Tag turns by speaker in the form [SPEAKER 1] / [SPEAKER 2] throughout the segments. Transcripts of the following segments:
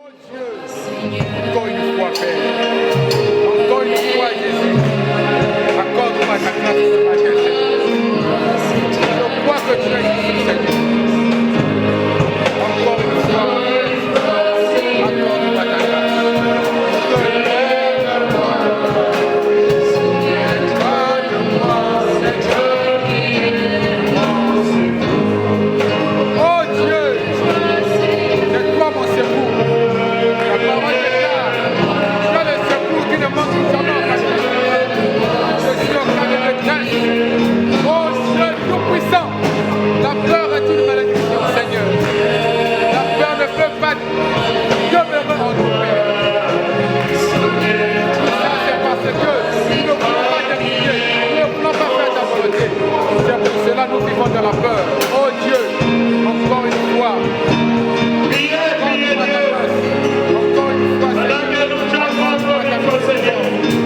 [SPEAKER 1] Encore une fois, Père. Encore une fois, Jésus. Accorde-moi ta grâce ce matin, Seigneur. Je crois que tu es ici, Seigneur. Encore une fois, accorde-moi ta grâce. Oh Dieu, c'est toi mon secours. La parole déclare, tu as le secours qui ne manque jamais en ta. Je suis en train de détresse. Oh Dieu tout-puissant, la peur est une malédiction, Seigneur. La peur ne peut pas demeurer en nous, Père. Ça, c'est parce que nous ne voulons pas t'écouter, nous ne voulons pas faire ta volonté. C'est pour cela que nous vivons dans la peur. Oh Dieu, encore une fois,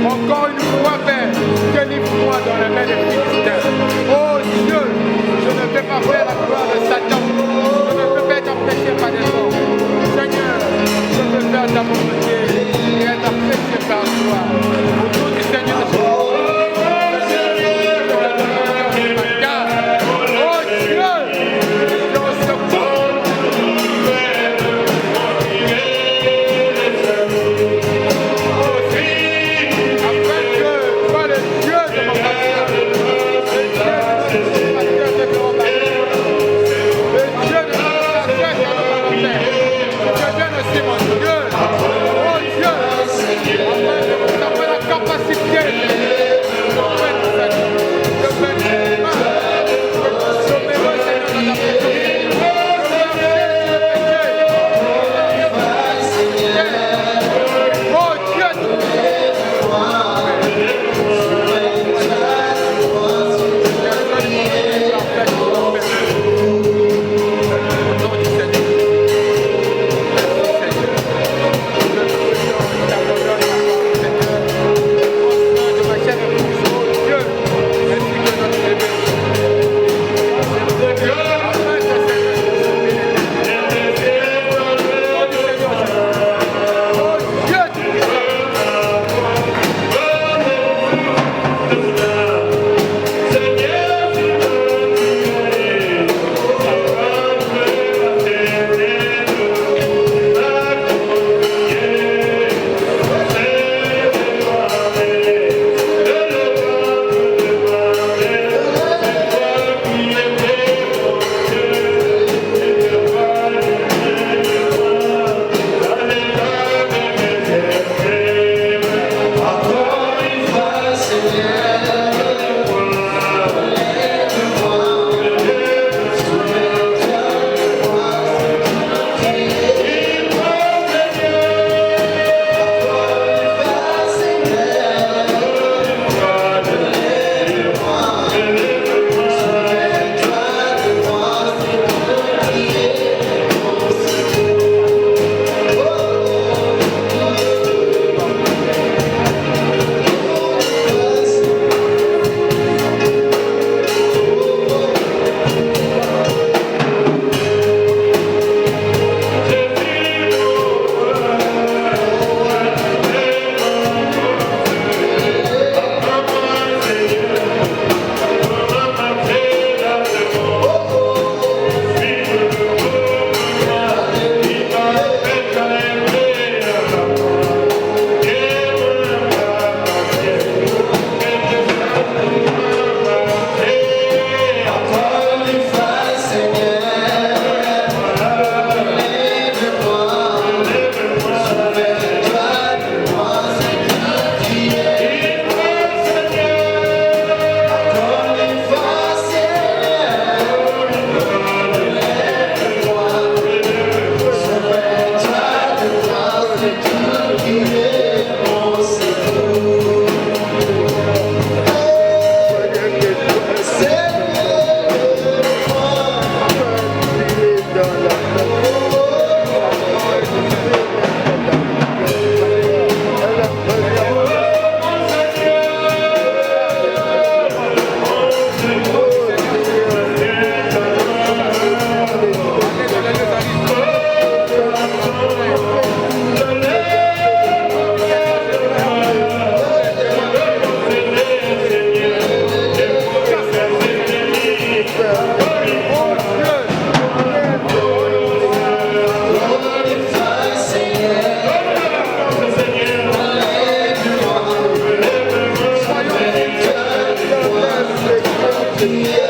[SPEAKER 1] encore une fois, Père, délivre-moi dans les mains des Philistins. Oh Dieu, je ne vais pas faire la gloire de Satan. Je ne peux pas être empêché par des hommes. Seigneur, je veux faire ta volonté et être apprécié par toi. Au nom du Seigneur Jésus. Oh Dieu,
[SPEAKER 2] Oh,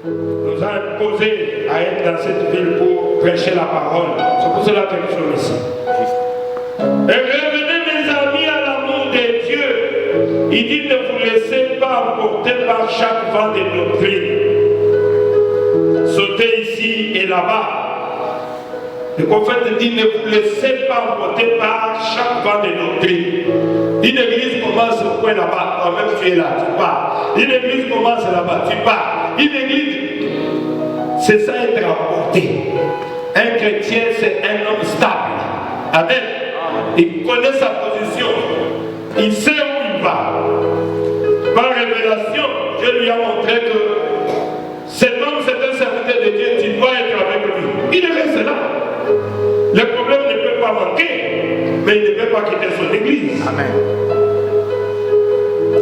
[SPEAKER 2] nous a imposé à être dans cette ville pour prêcher la parole. C'est pour cela que nous sommes ici. Et revenez mes amis à l'amour de Dieu. Il dit ne vous laissez pas emporter par chaque vent de doctrine. Sautez ici et là-bas. Le prophète dit ne vous laissez pas emporter par chaque vent de doctrine. Une église commence au coin là-bas, toi-même tu es là, tu pars. Une église commence là-bas, tu pars. Une église, c'est ça être emporté. Un chrétien, c'est un homme stable. Amen. Il connaît sa position. Il sait où il va. Par révélation, Dieu lui a montré que cet homme, c'est un serviteur de Dieu, tu dois être avec lui. Il reste là. Le problème ne peut pas manquer, mais il ne peut pas quitter son église.
[SPEAKER 1] Amen.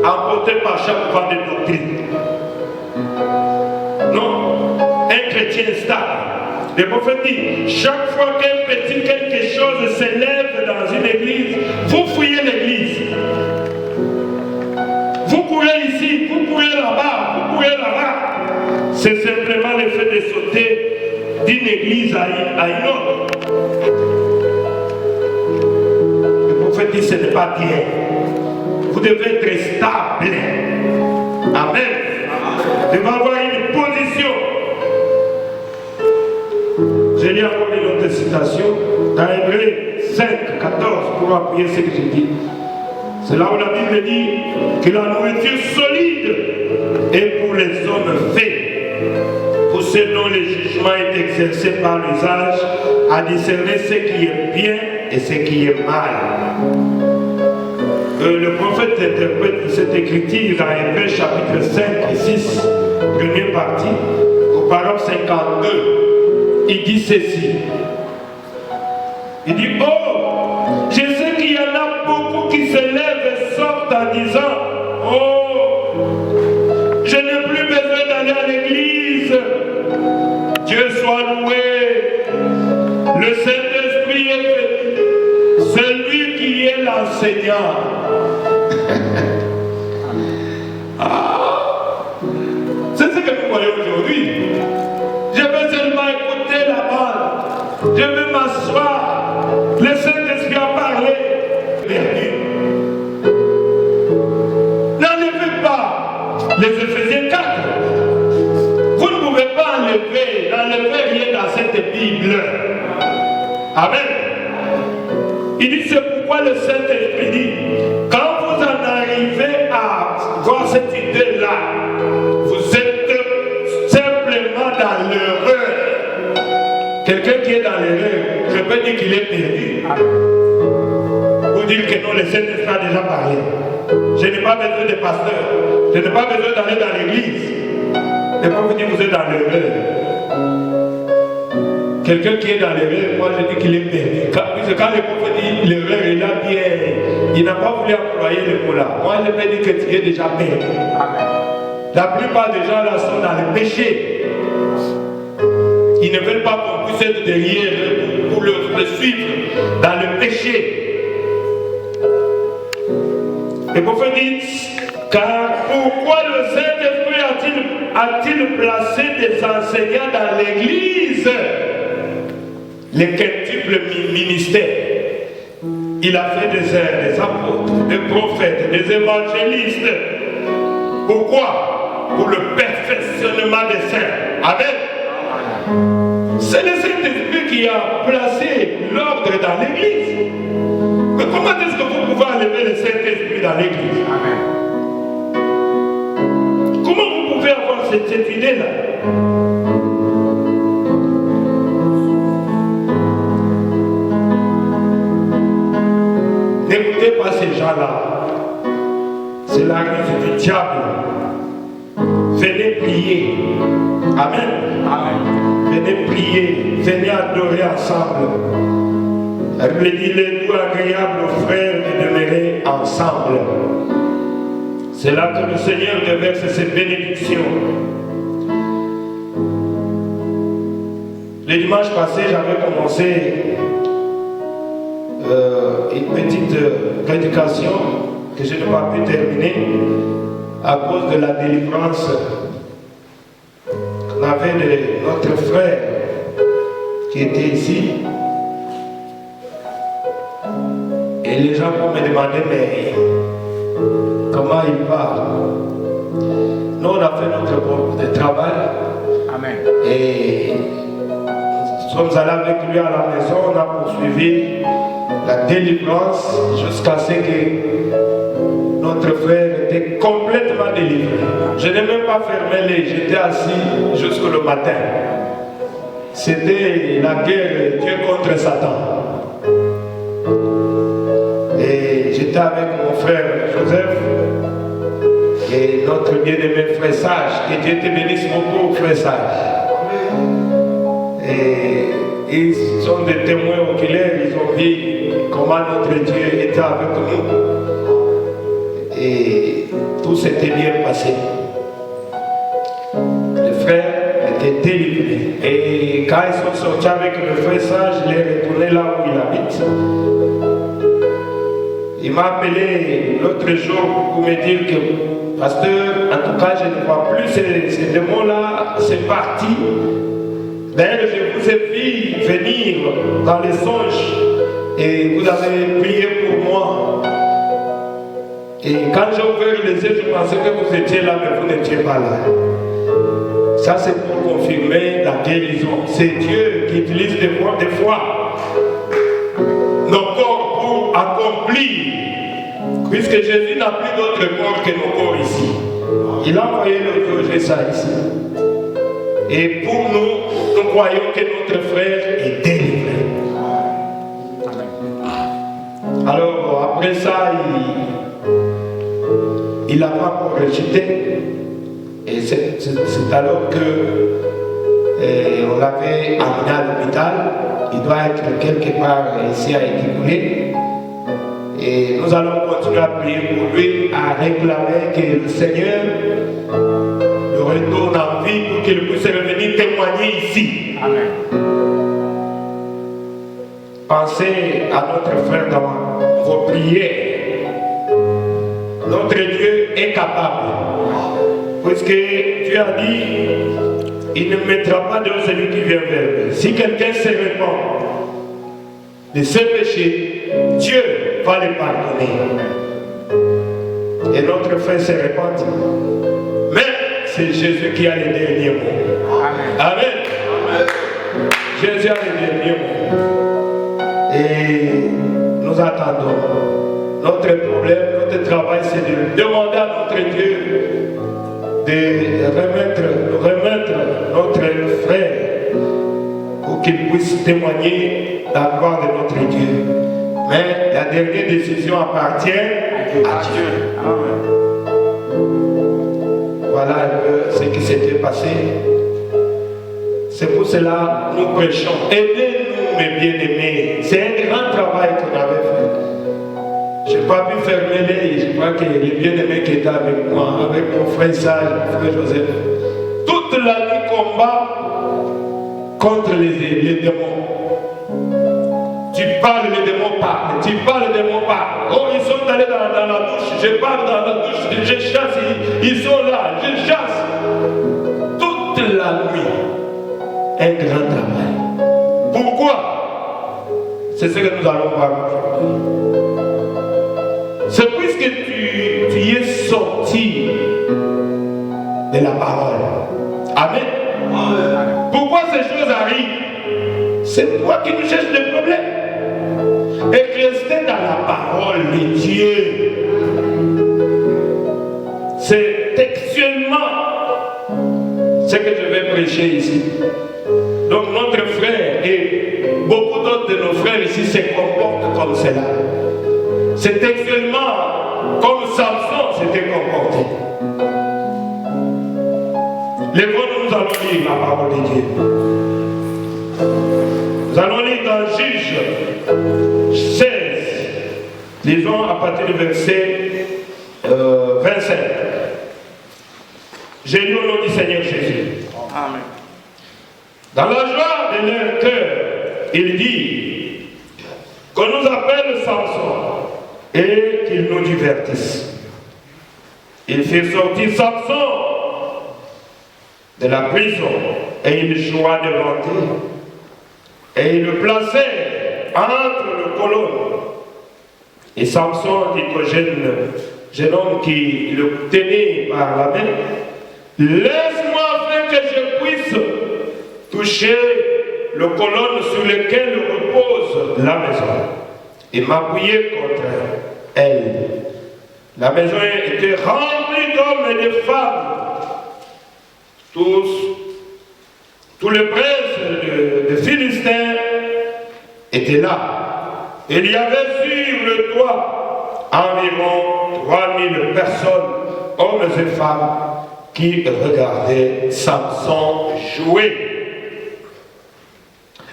[SPEAKER 2] Emporté par chaque vent de doctrine. Non, un chrétien stable. Le prophète dit, chaque fois quelque chose s'élève dans une église, vous fouillez l'église. Vous courez ici, vous courez là-bas, vous courez là-bas. C'est simplement le fait de sauter d'une église à une autre. Le prophète dit, ce n'est pas bien. Vous devez être stable. Amen. Vous devez avoir une position. Je lis encore une autre citation dans Hébreux 5, 14 pour appuyer ce que j'ai dit. C'est là où la Bible dit que la nourriture solide est pour les hommes faits, pour ceux dont le jugement est exercé par l'usage, à discerner ce qui est bien et ce qui est mal. Le prophète interprète cette écriture dans Hébreux chapitre 5 et 6, première partie, au paragraphe 52. Il dit ceci. Il dit, oh, je sais qu'il y en a beaucoup qui se lèvent et sortent en disant, oh, je n'ai plus besoin d'aller à l'église. Dieu soit loué. Le Saint-Esprit est venu. C'est lui qui est l'enseignant. C'est ce que nous voyons aujourd'hui. Je veux seulement écouter la bande. Je veux m'asseoir. Le Saint-Esprit a parlé. N'enlevez pas les Éphésiens 4. Vous ne pouvez pas n'enlever rien dans cette Bible. Amen. Il dit, c'est pourquoi le Saint-Esprit dit, quand vous en arrivez à voir cette idée-là, vous êtes simplement dans l'erreur. Quelqu'un qui est dans l'erreur, je peux dire qu'il est perdu. Vous dire que non, le Saint-Esprit a déjà parlé. Je n'ai pas besoin de pasteur. Je n'ai pas besoin d'aller dans l'église. Et quand vous dites que vous êtes dans l'erreur, quelqu'un qui est dans l'erreur, moi je dis qu'il est perdu. Quand le prophète dit l'erreur, il n'a pas voulu employer le mot là. Moi je peux dire que tu es déjà perdu. Amen. La plupart des gens là sont dans le péché. Ils ne veulent pas qu'on puisse être derrière pour le suivre dans le péché. Le prophète dit, car pourquoi le Saint-Esprit a-t-il placé des enseignants dans l'église? Les quintuples ministères. Il a fait des apôtres, des prophètes, des évangélistes. Pourquoi? Pour le perfectionnement des saints. Amen. C'est le Saint-Esprit qui a placé l'ordre dans l'église. Mais comment est-ce que vous pouvez enlever le Saint-Esprit dans l'église? Amen. Comment vous pouvez avoir cette idée-là? N'écoutez pas ces gens-là. C'est la ruse du diable. Venez prier. Amen. Amen. Venez prier. Venez adorer ensemble. Il est doux agréable aux frères de demeurer ensemble. C'est là que le Seigneur déverse ses bénédictions. Le dimanche passé, j'avais commencé une petite prédication que je n'ai pas pu terminer à cause de la délivrance avait notre frère qui était ici. Et les gens vont me demander, mais comment il va? Nous, on a fait notre groupe de travail.
[SPEAKER 1] Amen.
[SPEAKER 2] Et nous sommes allés avec lui à la maison. On a poursuivi la délivrance jusqu'à ce que notre frère était complètement délivré. Je n'ai même pas fermé les yeux, j'étais assis jusqu'au matin. C'était la guerre Dieu contre Satan. Et j'étais avec mon frère Joseph et notre bien-aimé frère Sage. Que Dieu te bénisse beaucoup, frère Sage. Et ils sont des témoins oculaires, ils ont vu comment notre Dieu était avec nous. Et tout s'était bien passé. Le frère était délivré. Et quand ils sont sortis avec le frère Sage, il est retourné là où il habite. Il m'a appelé l'autre jour pour me dire que, pasteur, en tout cas, je ne vois plus ces démons-là, c'est parti. D'ailleurs, je vous ai vu venir dans les songes et vous avez prié pour moi. Et quand j'ai ouvert les yeux, je pensais que vous étiez là, mais vous n'étiez pas là. Ça, c'est pour confirmer la guérison. C'est Dieu qui utilise des fois nos corps pour accomplir. Puisque Jésus n'a plus d'autre corps que nos corps ici. Il a envoyé le projet ça ici. Et pour nous, nous croyons que notre frère est délivré. Alors, après ça, il a pas encore rejeté. Et c'est alors que on l'avait amené à l'hôpital. Il doit être quelque part ici à Éticoulé. Et nous allons continuer à prier pour lui, à réclamer que le Seigneur le retourne en vie pour qu'il puisse revenir témoigner ici.
[SPEAKER 1] Amen.
[SPEAKER 2] Pensez à notre frère dans vos prières. Notre Dieu est capable. Puisque Dieu a dit, il ne mettra pas de celui qui vient vers lui. Si quelqu'un se répand de ses péchés, Dieu va les pardonner. Et notre frère se répand. Mais c'est Jésus qui a les derniers mots.
[SPEAKER 1] Amen.
[SPEAKER 2] Amen. Amen. Jésus a les derniers mots. Et nous attendons. Notre problème, notre travail, c'est de demander à notre Dieu de remettre notre frère pour qu'il puisse témoigner la gloire de notre Dieu. Mais la dernière décision appartient à Dieu.
[SPEAKER 1] Amen.
[SPEAKER 2] Voilà un peu ce qui s'était passé. C'est pour cela que nous prêchons. Aidez-nous, mes bien-aimés. C'est un grand travail qu'on avait fait. Je n'ai pas pu fermer les. Je crois que les bien-aimés qui étaient avec moi, avec mon frère Sage, mon frère Joseph, toute la nuit combat contre les démons. Tu parles, les démons parlent. Tu parles, les démons parlent. Oh, ils sont allés dans la douche. Je parle dans la douche. Je chasse. Ils sont là. Je chasse. Toute la nuit. Un grand travail. Pourquoi? C'est ce que nous allons voir aujourd'hui. C'est puisque tu es sorti de la parole. Amen. Amen. Pourquoi ces choses arrivent? C'est toi qui nous cherches des problèmes. Et rester dans la parole de Dieu. C'est textuellement ce que je vais prêcher ici. Donc notre frère et beaucoup d'autres de nos frères ici se comportent comme cela. C'est textuellement comme Samson s'était comporté. Lèvons-nous, nous allons lire la parole de Dieu. Nous allons lire dans Juge 16. Lisons à partir du verset 25. J'ai lu au nom du Seigneur Jésus.
[SPEAKER 1] Amen.
[SPEAKER 2] Dans la joie de leur cœur, il dit qu'on nous appelle Samson et qu'il nous divertisse. Il fait sortir Samson de la prison et il joua devant eux. Et ils le placèrent entre le colonne. Et Samson dit au jeune homme qui le tenait par la main, laisse-moi afin que je puisse toucher le colonne sur lequel repose la maison et m'appuyer contre elle. La maison était remplie d'hommes et de femmes. Tous les princes de Philistins étaient là. Il y avait sur le toit environ 3000 personnes, hommes et femmes, qui regardaient Samson jouer.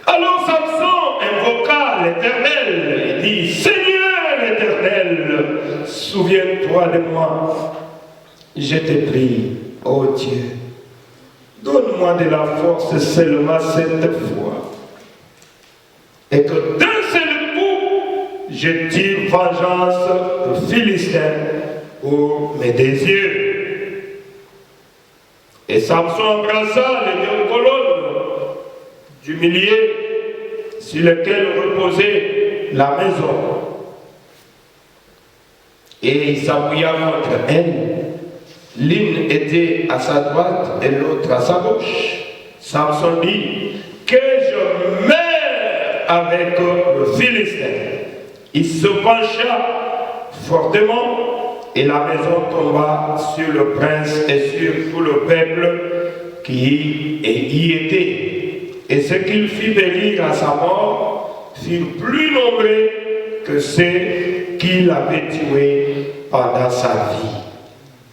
[SPEAKER 2] Alors Samson invoqua l'Éternel et dit, Seigneur l'Éternel, souviens-toi de moi. Je te prie, ô Dieu, donne-moi de la force seulement cette fois. Et que d'un seul coup, je tire vengeance aux Philistins pour mes désirs. Et Samson embrassa les deux colonnes du milieu sur lesquelles reposait la maison. Et il s'appuya contre elle. L'une était à sa droite et l'autre à sa gauche. Samson dit, que je meure avec le Philistin. Il se pencha fortement et la maison tomba sur le prince et sur tout le peuple qui y était. Et ce qu'il fit périr à sa mort furent plus nombreux que ceux qu'il avait tués pendant sa vie.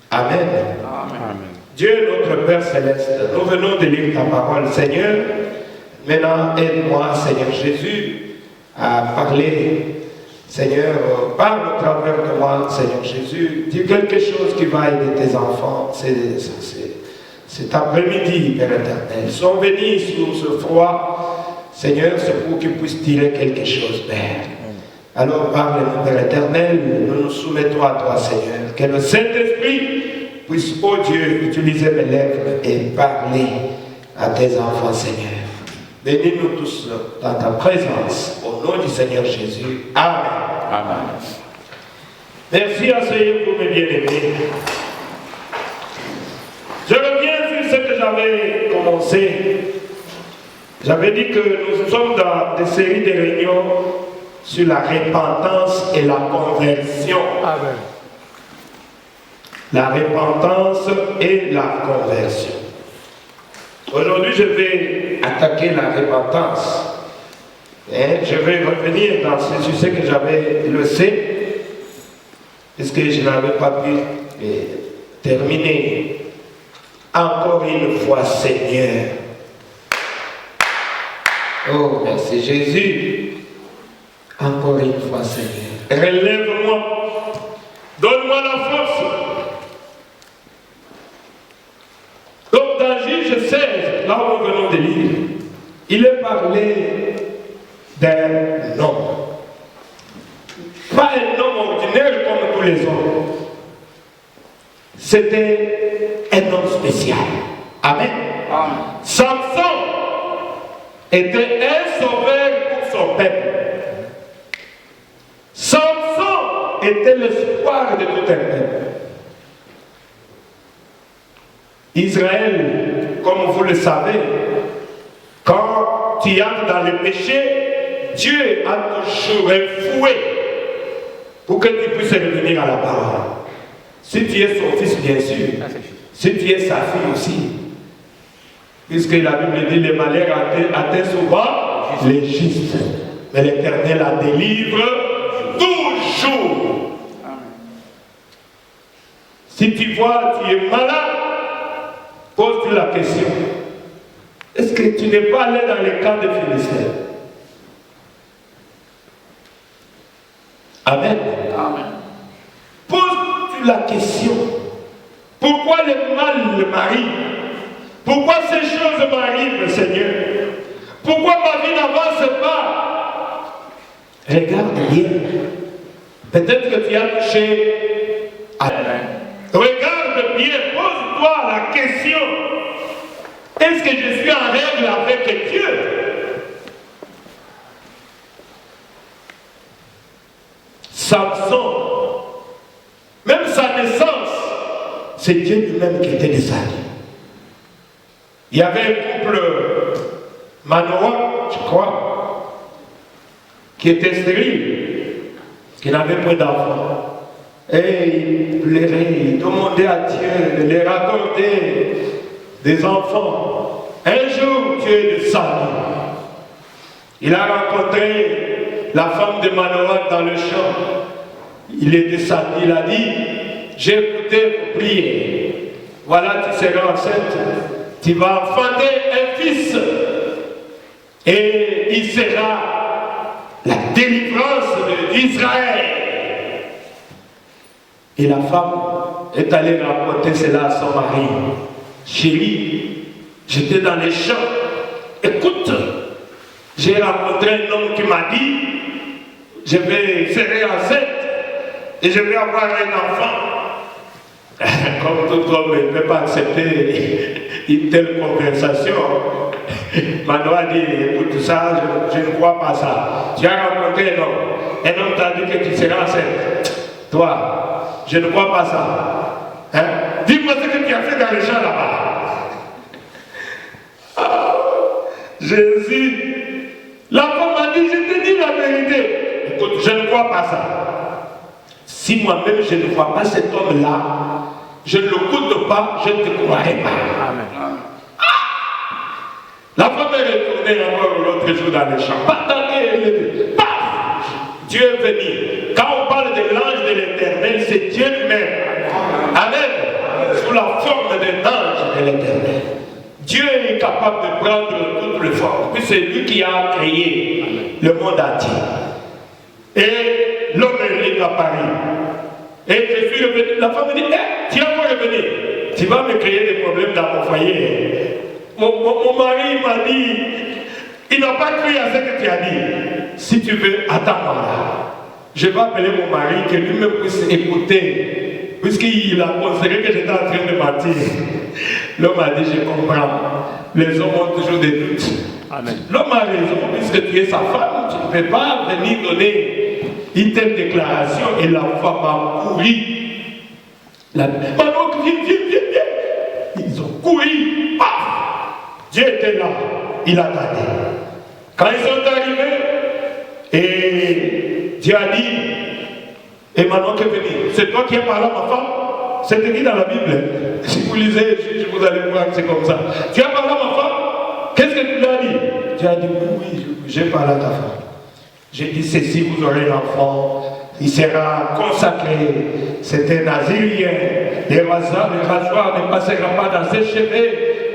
[SPEAKER 2] Amen.
[SPEAKER 1] Amen.
[SPEAKER 2] Dieu notre Père Céleste, nous venons de lire ta parole, Seigneur. Maintenant, aide-moi, Seigneur Jésus, à parler. Seigneur, parle au travers de moi, Seigneur Jésus. Dis quelque chose qui va aider tes enfants. Cet après-midi, Père éternel. Ils sont venus sous ce froid. Seigneur, c'est pour qu'ils puissent tirer quelque chose, Père. Alors parle-nous, Père éternel, nous nous soumettons à toi, Seigneur. Que le Saint-Esprit puisse, ô Dieu, utiliser mes lèvres et parler à tes enfants, Seigneur. Bénis-nous tous dans ta présence, au nom du Seigneur Jésus. Amen.
[SPEAKER 1] Amen.
[SPEAKER 2] Merci à Seigneur pour mes bien-aimés. Je reviens sur ce que j'avais commencé. J'avais dit que nous sommes dans des séries de réunions sur la repentance et la conversion.
[SPEAKER 1] Amen.
[SPEAKER 2] La repentance et la conversion. Aujourd'hui, je vais attaquer la repentance. Et je vais revenir dans ce sujet que j'avais laissé, puisque je n'avais pas pu terminer. Encore une fois, Seigneur. Oh, merci Jésus. Encore une fois, Seigneur. Relève-moi. Donne-moi la force. Donc, dans Juge 16, là où nous venons de lire, il est parlé d'un homme. Pas un homme ordinaire comme tous les hommes. C'était un homme spécial. Amen. Amen. Samson était un sauveur pour son peuple. Samson était l'espoir de tout un peuple. Israël, comme vous le savez, quand tu entres dans le péché, Dieu a toujours un fouet pour que tu puisses revenir à la parole. Si tu es son fils, bien sûr. Si tu es sa fille aussi. Puisque la Bible dit les malheurs atteignent souvent les justes. Mais l'Éternel la délivre toujours. Si tu vois, tu es malade, pose-toi la question. Est-ce que tu n'es pas allé dans les camps de Philistins? Amen. Amen. Pose-toi la question. Pourquoi le mal m'arrive? Pourquoi ces choses m'arrivent, Seigneur? Pourquoi ma vie n'avance pas? Regarde bien. Peut-être que tu as touché à... Regarde bien, pose-toi la question. Samson, même sa naissance, c'est Dieu lui-même qui était descendu. Il y avait un couple Manoah, je crois, qui était stérile, qui n'avait pas d'enfants. Et il plairait, il demandait à Dieu de les raccorder des enfants. Un jour, Dieu est descendu. Il a rencontré la femme de Manoah dans le champ. Il est descendu, il a dit, j'ai écouté vos prières. Voilà, tu seras enceinte. Tu vas enfanter un fils. Et il sera la délivrance d'Israël. Et la femme est allée raconter cela à son mari. Chérie, j'étais dans les champs. Écoute, j'ai rencontré un homme qui m'a dit, je vais serrer enceinte et je vais avoir un enfant. Comme tout homme ne peut pas accepter une telle conversation. Manoah dit, écoute ça, je ne crois pas ça. Tu as rencontré un homme t'a dit que tu seras enceinte. Toi, je ne crois pas ça. Hein? Dis-moi ce que tu as fait dans les champs là-bas. Ah, Jésus, la femme m'a dit, je te dis la vérité. Écoute, je ne crois pas ça. Si moi-même je ne crois pas cet homme-là, je ne l'écoute pas, je ne te croirai pas. Amen. La femme est retournée encore l'autre jour dans les champs. Paf! Dieu est venu. Quand on parle de l'ange de l'Éternel, c'est Dieu lui-même. Amen. Sous la forme d'un ange de l'Éternel. Dieu est capable de prendre toutes les formes. Puis c'est lui qui a créé le monde entier. Et l'homme est apparu. Et je suis revenu. La femme me dit, tu vas me revenir. Tu vas me créer des problèmes dans mon foyer. Mon mari m'a dit, il n'a pas cru à ce que tu as dit. Si tu veux, attends-moi là. Je vais appeler mon mari, que lui-même puisse écouter, puisqu'il a considéré que j'étais en train de mentir. L'homme a dit, je comprends. Les hommes ont toujours des doutes. Amen. L'homme a raison, puisque tu es sa femme, tu ne peux pas venir donner une telle déclaration. Et la femme a couru. Maman, viens. Ils ont couru. Paf! Dieu était là, il attendait. Quand ils sont arrivés, et Dieu a dit, et maintenant que venir, c'est toi qui as parlé à ma femme. C'est écrit dans la Bible. Si vous lisez, vous allez voir que c'est comme ça. Tu as parlé à ma femme, qu'est-ce que tu lui as dit? Dieu a dit, oui, j'ai parlé à ta femme. J'ai dit, ceci, vous aurez l'enfant, il sera consacré, c'est un nazirien, les rasoirs ne passera pas dans ses cheveux,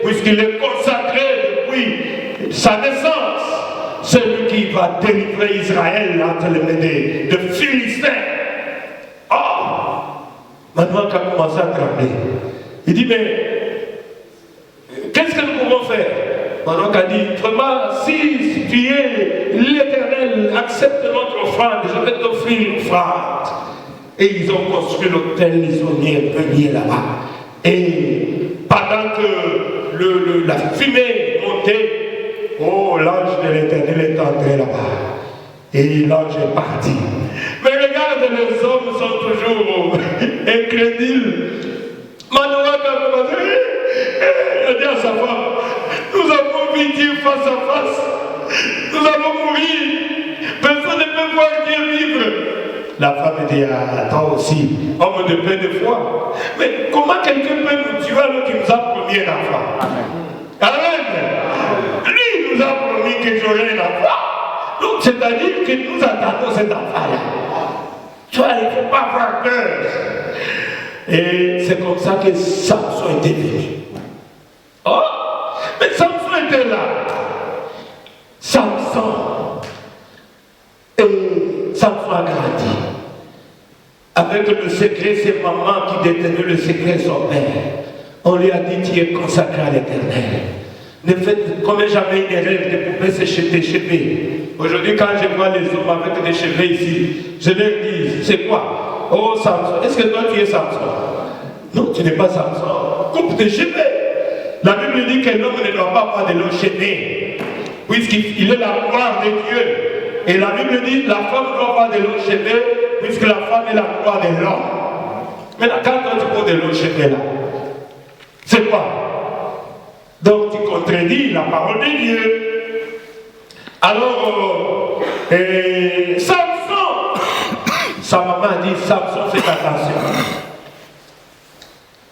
[SPEAKER 2] puisqu'il est consacré depuis sa naissance. C'est lui qui va délivrer Israël entre les mains de Philistins. Oh! Maintenant qu'il a commencé à trembler, il dit, mais qu'est-ce que nous pouvons faire? Maintenant qu'il a dit, vraiment, si tu es l'Éternel, accepte notre offrande, je vais t'offrir une offrande. Et ils ont construit l'autel, ils ont mis un panier là-bas. Et pendant que la fumée montait, oh, l'ange de l'Éternel est entré là-bas. Et l'ange est parti. Mais regarde, les hommes sont toujours incrédules. Manoah a commencé, il a dit à sa femme, nous avons vu Dieu face à face. Nous allons mourir. Personne ne peut voir Dieu vivre. La femme dit, ah, toi aussi, homme de plein de foi. Mais comment quelqu'un peut nous tuer alors qu'il nous a promis un enfant? Amen. Lui nous a promis que j'aurai un enfant. Donc c'est-à-dire que nous attendons cet enfant-là. Tu vois, il ne faut pas avoir peur. Et c'est comme ça que Samson était venu. Oh, mais Samson était là. Samson. Et Samson a grandi. Avec le secret, c'est maman qui détenait le secret, son père. On lui a dit, tu es consacré à l'Éternel. Ne faites comme jamais une erreur de poupées sécher tes cheveux. Aujourd'hui, quand je vois les hommes avec des cheveux ici, je leur dis, c'est quoi? Oh Samson, est-ce que toi tu es Samson? Non, tu n'es pas Samson. Coupe tes cheveux. La Bible dit que l'homme ne doit pas avoir de longs cheveux, puisqu'il est la gloire de Dieu. Et la Bible dit, la femme doit avoir de longs cheveux, puisque la femme est la gloire de l'homme. Maintenant, quand tu prends de l'autre chemin-là, c'est quoi? Donc tu contredis la parole de Dieu. Alors, Samson, sa maman a dit, Samson, fais attention.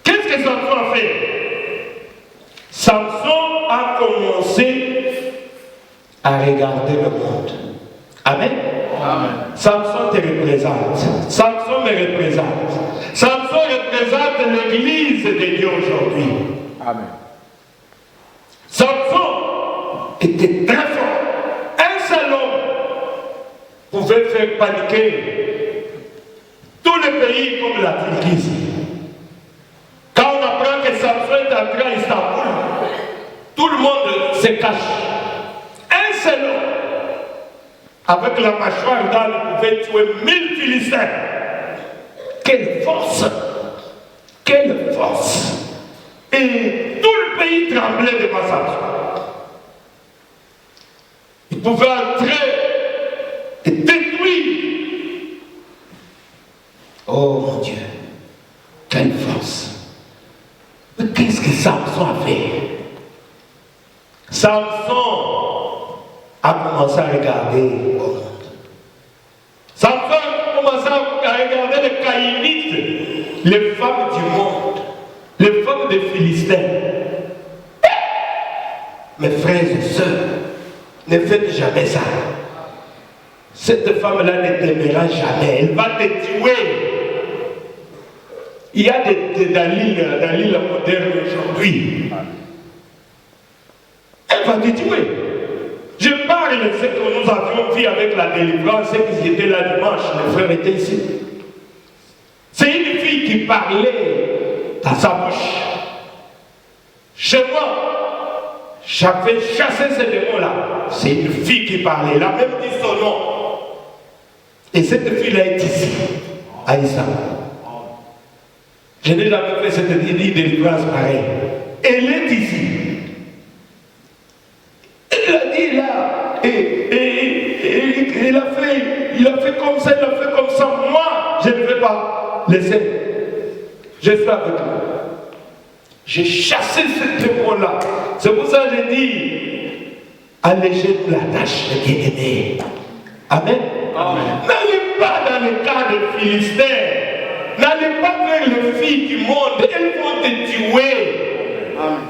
[SPEAKER 2] Qu'est-ce que Samson a fait? Samson a commencé à regarder le monde. Amen. Amen. Samson te représente. Samson me représente. Samson représente l'église de Dieu aujourd'hui.
[SPEAKER 1] Amen.
[SPEAKER 2] Samson était très fort. Un seul homme pouvait faire paniquer tout le pays comme la Turquie. Quand on apprend que Samson est entré à Istanbul, tout le monde se cache. Un seul homme, avec la mâchoire d'âne, pouvait tuer 1000 Philistins. Quelle force! Quelle force! Et tout le pays tremblait devant Samson. Il pouvait entrer et détruire. Oh mon Dieu! Quelle force! Mais qu'est-ce que Samson a fait? Samson a commencé à regarder au monde. Samson a commencé à regarder les Caïnites, les femmes du monde, les femmes des Philistins. Mes frères et sœurs, ne faites jamais ça. Cette femme-là ne t'aimera jamais, elle va te tuer. Il y a des Dalila modernes aujourd'hui. Elle va te tuer. Je parle de ce que nous avions vu avec la délivrance, ceux qui étaient là dimanche, les frères étaient ici. C'est une fille qui parlait dans sa bouche. Chez moi, j'avais chassé ces démons-là. C'est une fille qui parlait, elle a même dit son nom. Et cette fille-là est ici, à Issa. Je n'ai jamais fait cette délivrance pareille. Elle est ici. Il a dit là, et il a fait comme ça, il a fait comme ça. Moi, je ne vais pas laisser. Je suis avec lui. J'ai chassé ce démon-là. C'est pour ça que j'ai dit, allégez-nous la tâche de bien-aimé. Amen. Amen. N'allez pas dans le cas de Philistins. N'allez pas vers les filles du monde. Elles vont te tuer. Amen.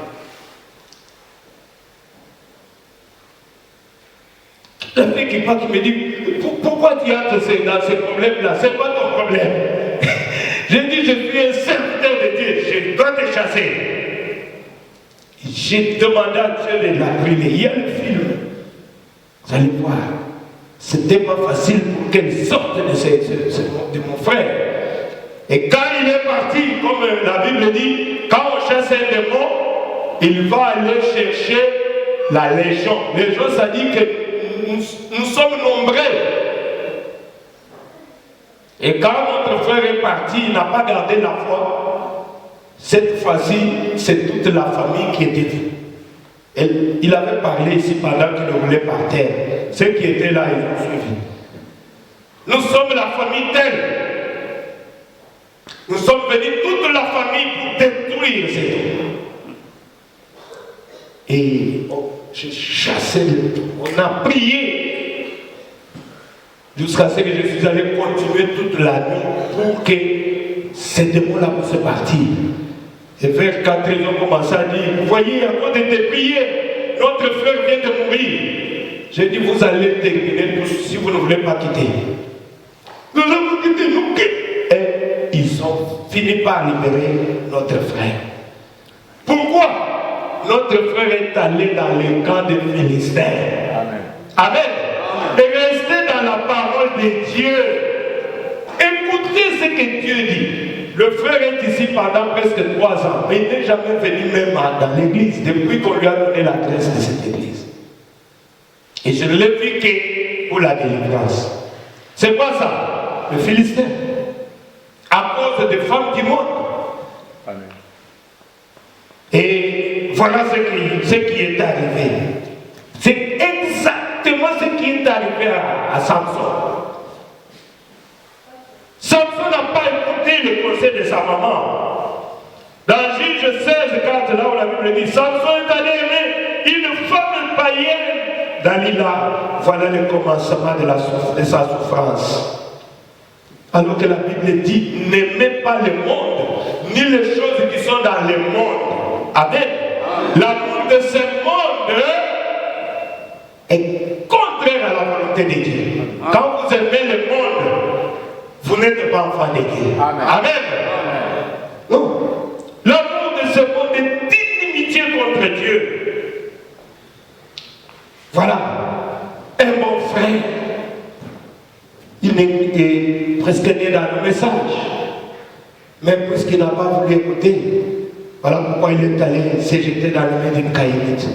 [SPEAKER 2] La fille qui parle, qui me dit, pourquoi tu entres dans ces problèmes-là? C'est pas ton problème. J'ai dit, je suis un serviteur de Dieu, je dois te chasser. J'ai demandé à Dieu de la prier. Il y a le film. Vous allez voir. C'était pas facile pour qu'elle sorte de mon frère. Et quand il est parti, comme la Bible dit, quand on chasse un démon, il va aller chercher la légion. Légion, ça dit que nous sommes nombreux. Et quand notre frère est parti, il n'a pas gardé la foi. Cette fois-ci, c'est toute la famille qui était venue. Il avait parlé ici pendant qu'il roulait par terre. Ceux qui étaient là, ils ont suivi. Nous sommes la famille telle. Nous sommes venus toute la famille pour détruire ces gens. Et j'ai chassé le tout. On a prié jusqu'à ce que je suis allé continuer toute la nuit pour que ces démons-là puissent partir. Et vers 4 heures, on commence à dire, vous voyez, à cause de tes prières, notre frère vient de mourir. J'ai dit, vous allez terminer tous si vous ne voulez pas quitter. Nous avons quitté, nous quittons. Et ils ont fini par libérer notre frère. Pourquoi? Notre frère est allé dans les camps des Philistins. Amen. Amen. Amen. Et restez dans la parole de Dieu. Écoutez ce que Dieu dit. Le frère est ici pendant presque 3 ans, mais il n'est jamais venu même dans l'église depuis qu'on lui a donné l'adresse de cette église. Et je ne l'ai vu que pour la délivrance. C'est quoi ça? Le Philistin. À cause des femmes du monde. Amen. Et voilà ce qui est arrivé. C'est exactement ce qui est arrivé à Samson. Samson n'a pas écouté le conseil de sa maman. Dans Juge 16, quand là où la Bible dit, Samson est allé aimer une femme païenne. Dalila, voilà le commencement de sa souffrance. Alors que la Bible dit, n'aimez pas le monde, ni les choses qui sont dans le monde. Amen. L'amour de ce monde est contraire à la volonté de Dieu. Quand vous aimez le monde, vous n'êtes pas enfant de Dieu. Amen. Amen. Non. L'amour de ce monde est inimitié contre Dieu. Voilà. Un bon frère, il est presque né dans le message. Mais puisqu'il n'a pas voulu écouter, voilà pourquoi il est allé se jeter dans le main d'une caïnite.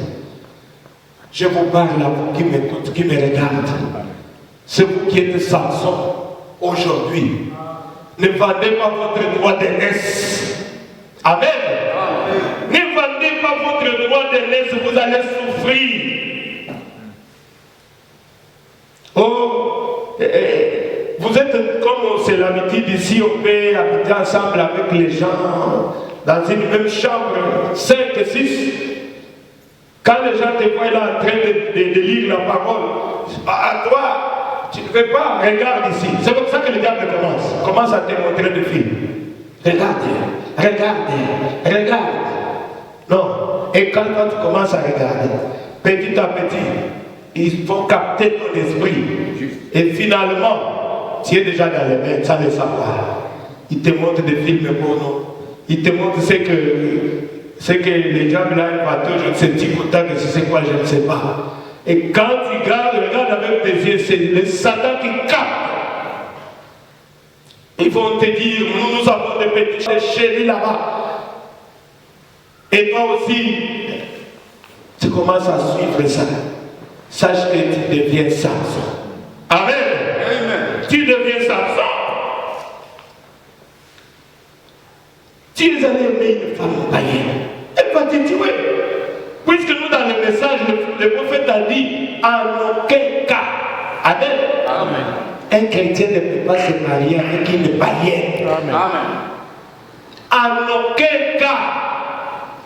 [SPEAKER 2] Je vous parle à vous qui m'écoutez, qui me regardent. C'est vous qui êtes Samson aujourd'hui. Ne vendez pas votre droit d'aînesse. Amen. Ne vendez pas votre droit d'aînesse, vous allez souffrir. Oh, vous êtes comme c'est l'habitude ici, on peut habiter ensemble avec les gens dans une même chambre, 5 et 6. Quand les gens te voient là en train de lire la parole, à toi, tu ne veux pas, regarde ici. C'est comme ça que le diable commence à te montrer des films. Regarde. Non. Et quand tu commences à regarder, petit à petit, ils vont capter ton esprit. Et finalement, tu es déjà dans les mains sans le savoir. Ils te montrent des films porno. Ils te montrent ce que les diables là inventé, je ne sais pas que c'est quoi, je ne sais pas. Et quand tu regardes avec tes yeux, c'est le Satan qui capte. Ils vont te dire, nous avons des petits chéris là-bas. Et toi aussi, tu commences à suivre ça. Sache que tu deviens Samson. Amen. Amen. Tu deviens Samson. Tu es allé aimer une femme païenne. Elle va te tuer. Puisque nous, dans le message, le prophète a dit, en aucun cas. Amen. Amen. Un chrétien ne peut pas se marier avec une païenne. Amen. En aucun cas.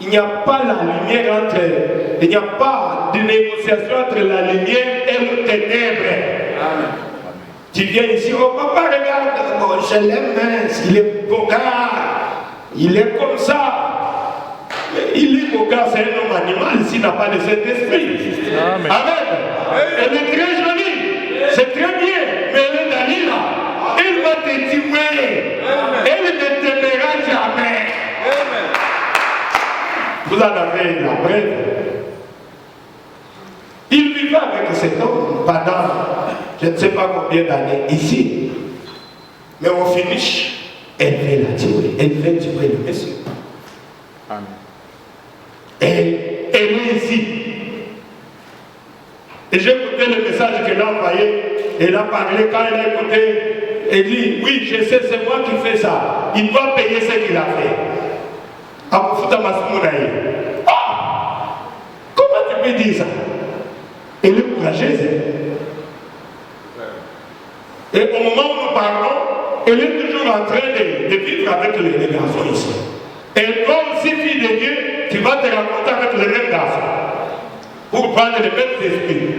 [SPEAKER 2] Il n'y a pas la lumière entre. Il n'y a pas de négociation entre la lumière et le ténèbre. Amen. Tu viens ici, oh papa, regarde, bon, je l'aime, il est beau gars, il est comme ça. Mais il est beau gars, c'est un homme animal s'il n'a pas de cet esprit. Amen. Amen. Elle est très jolie, c'est très bien, mais elle est Dalila. Elle va te tuer. Elle ne t'aimera jamais. Amen. Vous en avez la preuve. Il vivait avec cet homme pendant je ne sais pas combien d'années ici. Mais au finish, elle veut la tuer. Elle veut tuer le monsieur. Amen. Et elle est ici. Et j'ai écouté le message qu'elle a envoyé. Elle a parlé quand elle a écouté. Elle dit, oui, je sais, c'est moi qui fais ça. Il doit payer ce qu'il a fait. Ah! Comment tu peux dire ça? Elle est courageuse. Et au moment où nous parlons, elle est toujours en train de vivre avec les garçons ici. Et toi aussi, fille de Dieu, tu vas te rencontrer avec les mêmes garçons pour prendre les mêmes esprits.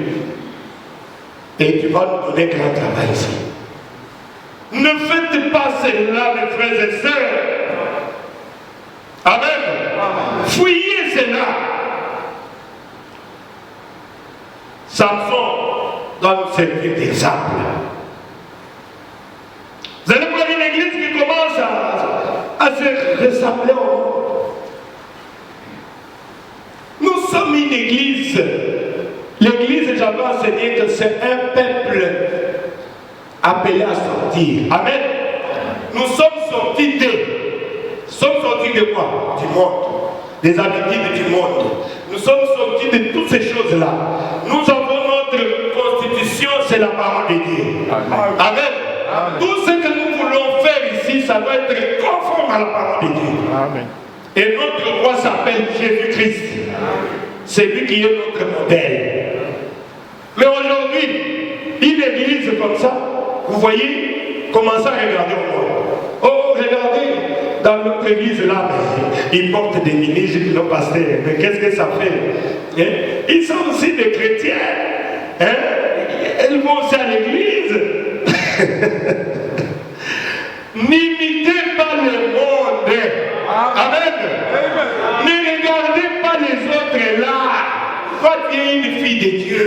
[SPEAKER 2] Et tu vas nous donner grand travail ici. Ne faites pas cela, mes frères et sœurs. Amen. Amen. Fuyez cela. Samson doit nous servir d'exemple. Vous allez voir une église qui commence à se ressembler au monde. Nous sommes une église. L'église, j'avais enseigné que c'est un peuple appelé à sortir. Amen. Nous sommes sortis Nous sommes sortis de quoi? Du monde. Des habitudes du monde. Nous sommes sortis de toutes ces choses-là. Nous avons notre constitution, c'est la parole de Dieu. Amen. Amen. Amen. Tout ce que nous voulons faire ici, ça doit être conforme à la parole de Dieu. Amen. Et notre roi s'appelle Jésus-Christ. C'est lui qui est notre modèle. Mais aujourd'hui, une église comme ça, vous voyez, commencez à regarder au monde. Oh, regardez, dans notre église là, ils portent des ministres, nos pasteurs. Mais qu'est-ce que ça fait? Hein? Ils sont aussi des chrétiens. Hein? Ils vont aussi à l'église. N'imitez pas le monde. Amen. Ne regardez pas les autres là. Toi, tu es une fille de Dieu.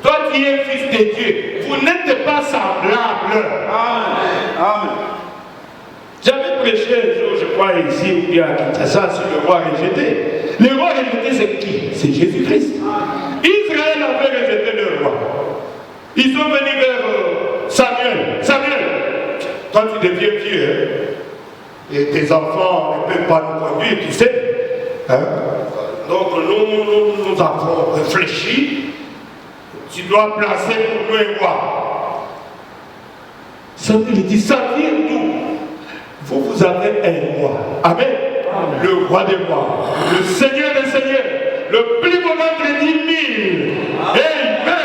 [SPEAKER 2] Toi, tu es un fils de Dieu. Vous n'êtes pas semblables. Amen. J'avais prêché un jour, je crois, ici, ou bien à Kinshasa, sur le roi rejeté. Le roi rejeté, c'est qui? C'est Jésus-Christ. Israël avait rejeté le roi. Ils sont venus vers Samuel. Samuel, toi tu deviens vieux, hein? Et tes enfants ne peuvent pas nous conduire, tu sais. Hein? Donc nous avons réfléchi. Tu dois placer pour nous un roi. Samuel dit, ça vient d'où? Vous avez un roi. Amen. Amen. Le roi des rois, le Seigneur des seigneurs, le plus beau d'entre 10 000. Amen.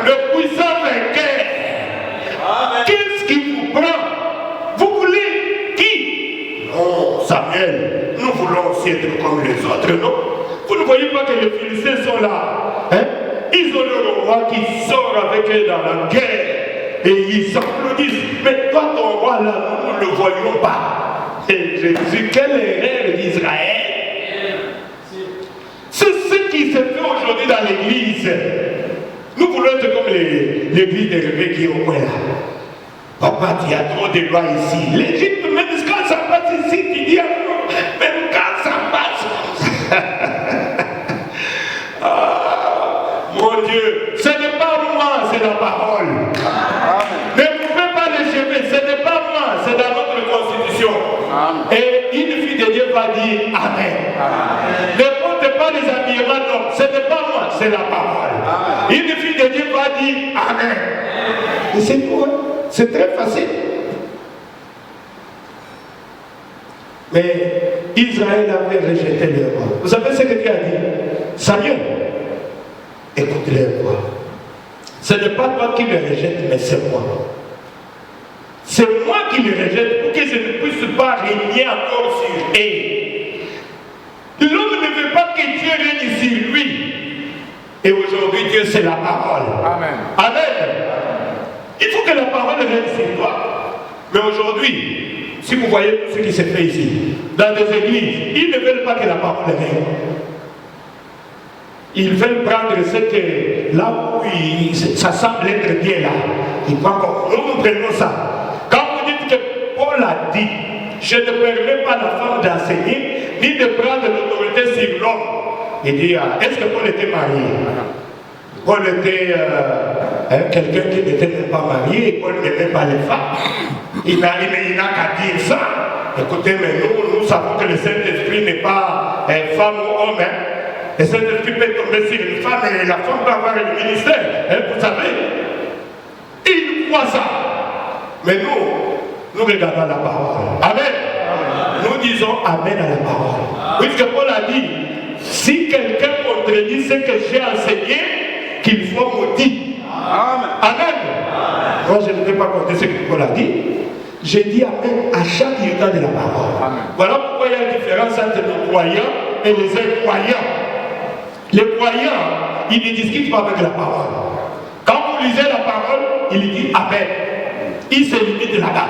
[SPEAKER 2] Le puissant vainqueur. Qu'est-ce qui vous prend? Vous voulez qui? Non, Samuel, nous voulons aussi être comme les autres, non? Vous ne voyez pas que les Philistins sont là, hein? Ils ont le roi qui sort avec eux dans la guerre. Et ils s'applaudissent. Mais toi, ton roi, là, nous ne le voyons pas. Et Jésus, quelle erreur d'Israël. C'est ce qui se fait aujourd'hui dans l'église. Nous voulons être comme l'église des rêves qui est au coin là. Papa, tu as trop de lois ici. L'Égypte, même quand ça passe ici, tu dis, même quand ça passe. Mon Dieu, ce n'est pas moi, c'est la parole. Ne pouvez pas l'échapper, ce n'est pas moi, c'est dans notre constitution. Et une fille de Dieu va dire Amen. Ne portez pas les habillements d'hommes, ce n'est pas moi, c'est la parole. Une fille de Dieu va dire Amen. Et c'est tout, hein? C'est très facile. Mais Israël avait rejeté le roi. Vous savez ce que Dieu a dit? Samuel, écoute-le roi. Ce n'est pas toi qui le rejettes, mais c'est moi. C'est moi qui le rejette pour que je ne puisse pas régner encore sur eux. L'homme ne veut pas que Dieu règne sur lui. Et aujourd'hui, Dieu, c'est la parole.
[SPEAKER 1] Amen.
[SPEAKER 2] Amen. Il faut que la parole règne sur toi. Mais aujourd'hui, si vous voyez tout ce qui se fait ici, dans des églises, ils ne veulent pas que la parole règne. Ils veulent prendre ce que là où ça semble être bien là. Ils prennent encore. Nous prenons ça. Quand vous dites que Paul a dit, je ne permets pas à la femme d'enseigner, ni de prendre l'autorité sur l'homme. Il dit, est-ce que Paul était marié? Paul était quelqu'un qui n'était même pas marié, et Paul n'aimait pas les femmes. Il n'a qu'à dire ça. Écoutez, mais nous savons que le Saint-Esprit n'est pas femme ou homme. Hein. Le Saint-Esprit peut tomber sur une femme et la femme va avoir le ministère. Hein, vous savez, il croit ça. Mais nous regardons la parole. Amen. Nous disons Amen à la parole. Puisque Paul a dit, si quelqu'un contredit ce que j'ai enseigné, qu'il soit maudit. Amen. Amen. Moi, je ne vais pas compter ce que Paul a dit. J'ai dit Amen à chaque état de la parole. Amen. Voilà pourquoi il y a une différence entre les croyants et les incroyants. Les croyants, ils ne discutent pas avec la parole. Quand vous lisez la parole, il dit Amen. Il se limite là-bas.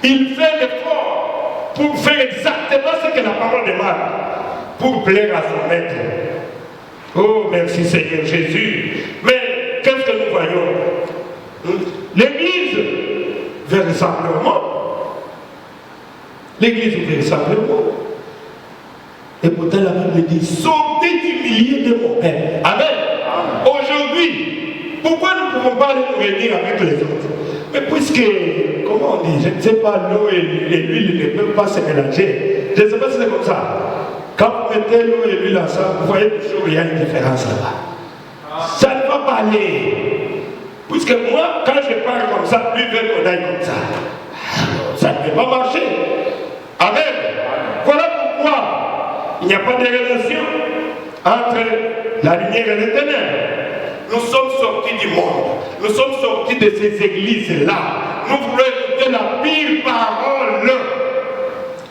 [SPEAKER 2] Il fait l'effort pour faire exactement ce que la parole demande, pour plaire à son maître. Oh, merci Seigneur Jésus. Mais qu'est-ce que nous voyons? L'église véritablement. L'église véritablement. Et pourtant la Bible dit, sortez du milieu de mon père. Amen. Aujourd'hui, pourquoi nous ne pouvons pas aller nous réunir avec les autres? Mais puisque, comment on dit, je ne sais pas, l'eau et l'huile ne peuvent pas se mélanger. Je ne sais pas si c'est comme ça. Quand vous mettez l'eau et l'huile ensemble, vous voyez toujours qu'il y a une différence là-bas. Ça ne va pas aller. Puisque moi, quand je parle comme ça, lui veut qu'on aille comme ça. Ça ne peut pas marcher. Amen. Voilà pourquoi il n'y a pas de relation entre la lumière et les ténèbres. Nous sommes sortis du monde. Nous sommes sortis de ces églises-là. Nous voulons être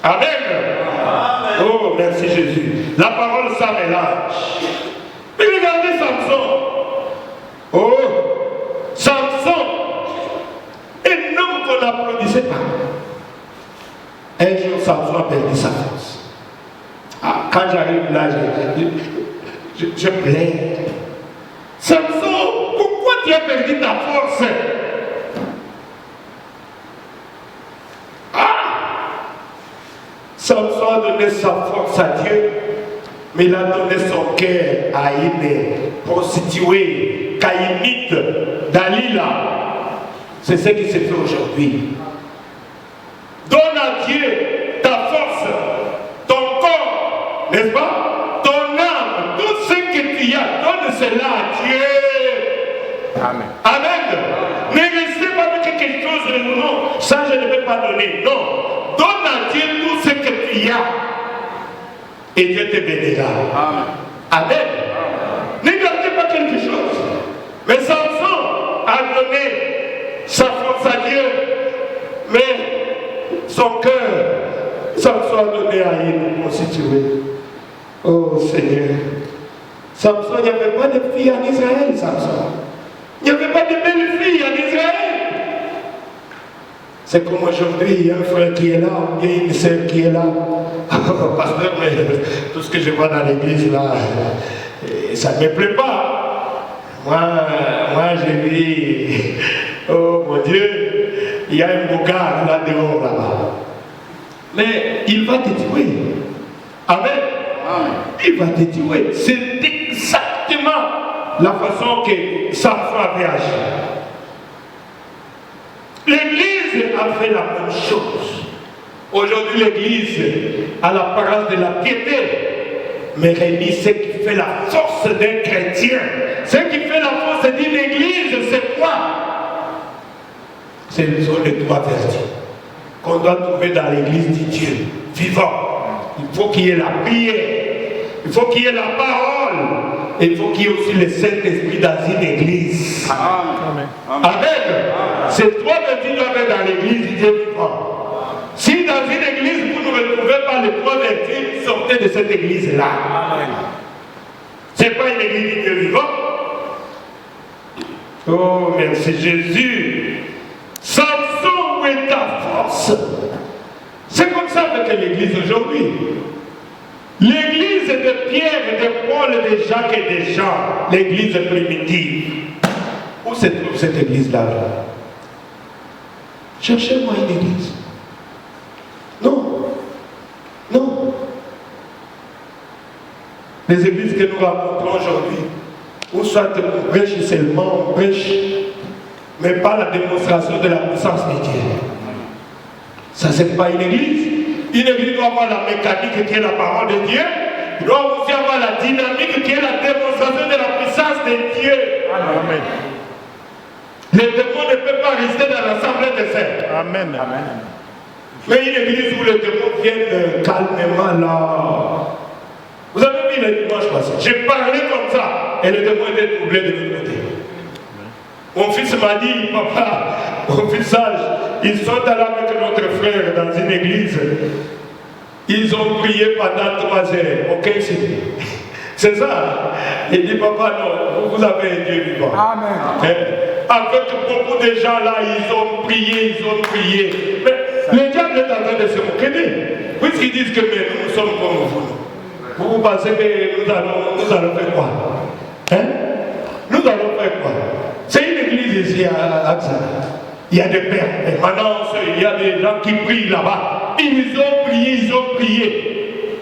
[SPEAKER 2] Amen. Oh, merci Jésus. La parole, ça mélange. Mais regardez Samson. Oh, Samson, un homme qu'on n'applaudissait pas. Un jour, Samson a perdu sa force. Ah, quand j'arrive là, je plains. Samson, pourquoi tu as perdu ta force? Samson a donné sa force à Dieu, mais il a donné son cœur à une prostituée, caïnite, Dalila. C'est ce qui se fait aujourd'hui. Donne à Dieu ta force, ton corps, n'est-ce pas? Ton âme, tout ce que tu as, donne cela à Dieu. Amen. Amen. Ne restez pas avec quelque chose de non, ça je ne vais pas donner. Non. Donne à Dieu tout ce que tu as. Et Dieu te bénira. Amen. Amen. Ne gardez pas quelque chose. Mais Samson a donné sa force à Dieu. Mais son cœur, Samson a donné à une prostituée. Oh Seigneur. Samson, il n'y avait pas de filles en Israël, Samson. Il n'y avait pas de belles filles en Israël. C'est comme aujourd'hui, il y a un frère qui est là, ou bien une sœur qui est là. Pasteur, mais tout ce que je vois dans l'église là, ça ne me plaît pas. Moi je dis, oh mon Dieu, il y a un beau gars là dehors là-bas. Mais il va te tuer. Amen. Il va te tuer. C'est exactement la façon que Samson avait agi. L'Église a fait la même chose. Aujourd'hui, l'Église a l'apparence de la piété. Mais rémi, ce qui fait la force d'un chrétien, ce qui fait la force d'une Église, c'est quoi? Ce sont les trois vertus qu'on doit trouver dans l'Église de Dieu vivant. Il faut qu'il y ait la prière, il faut qu'il y ait la parole, et il faut qu'il y ait aussi le Saint-Esprit dans une Église. Amen. Amen. Ces trois vertus doivent être dans l'Église de Dieu vivant. Si dans une église vous ne retrouvez pas les trois vertus, sortez de cette église-là. Ce n'est pas une église de Dieu vivant. Oh, merci Jésus. Samson, où est ta force? C'est comme ça avec l'église aujourd'hui. L'église de Pierre, de Paul, de Jacques et de Jean, l'église primitive. Où se trouve cette église-là? Cherchez-moi une église. Non. Non. Les églises que nous rencontrons aujourd'hui, où soit on prêche seulement, on prêche, mais pas la démonstration de la puissance de Dieu. Ça, c'est pas une église. Une église doit avoir la mécanique qui est la parole de Dieu. Il doit aussi avoir la dynamique qui est la démonstration de la puissance de Dieu. Amen. Les démons ne peuvent pas rester dans l'assemblée des saints. Amen. Amen. Mais une église où les démons viennent calmement là. Vous avez vu le dimanche passé, j'ai parlé comme ça et les démons étaient troublés de l'autre côté. Mon fils m'a dit, papa, mon fils sage, ils sont allés avec notre frère dans une église. Ils ont prié pendant 3 heures. Ok, c'est ça. Il dit, papa, non, vous avez un Dieu vivant. Amen. Avec beaucoup de gens là, ils ont prié. Mais le diable est en train de se moquer d'eux. Puisqu'ils disent que mais nous sommes comme vous. Vous pensez que nous allons faire quoi? Hein? Nous allons faire quoi? C'est une église ici à Aksa. Il y a des pères. Et maintenant, il y a des gens qui prient là-bas. Ils ont prié.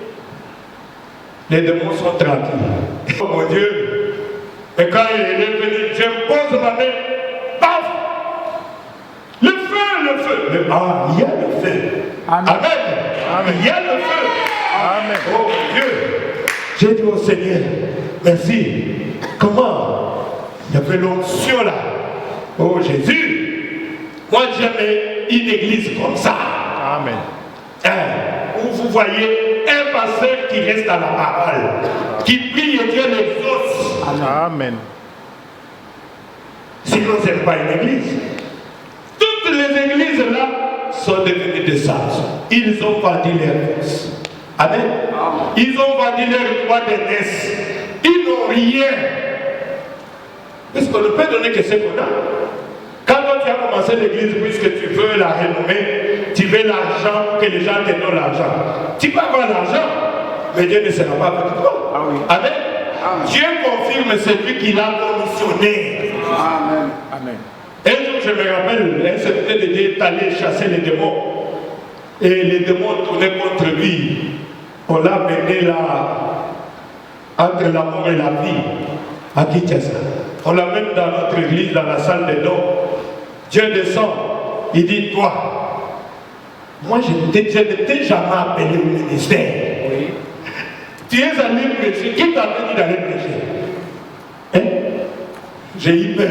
[SPEAKER 2] Les démons sont tranquilles. Oh mon Dieu. Et quand il est venu, j'impose ma main. Paf! Le feu. Ah, il y a le feu. Amen. Amen. Il y a le feu. Amen. Oh mon Dieu. J'ai dit au Seigneur, merci. Comment? Il y avait l'onction là. Oh Jésus. Moi j'aimais une église comme ça. Amen. Où vous voyez un pasteur qui reste à la parole, qui prie et Dieu l'exauce. Amen. Sinon, ce n'est pas une église. Toutes les églises là sont devenus des sages. Ils ont vendu leurs forces. Amen. Ils ont vendu leur droit d'aînesse. Ils n'ont rien. Parce qu'on ne peut donner que ce qu'on a. Quand toi, tu as commencé l'église, puisque tu veux la renommer, tu veux l'argent pour que les gens te donnent l'argent. Tu peux avoir l'argent, mais Dieu ne sera pas avec toi.
[SPEAKER 1] Ah oui.
[SPEAKER 2] Amen. Dieu confirme celui qui l'a commissionné.
[SPEAKER 1] Amen. Amen.
[SPEAKER 2] Un jour, je me rappelle, un serviteur de Dieu est allé chasser les démons. Et les démons tournaient contre lui. On l'a mené là, entre la mort et la vie, à Kinshasa. On l'amène dans notre église, dans la salle des dons. Dieu descend. Il dit, toi, moi je ne t'ai jamais appelé au ministère.
[SPEAKER 1] Oui.
[SPEAKER 2] Tu es allé prêcher. Qui t'a dit d'aller prêcher? Hein? J'ai eu peur.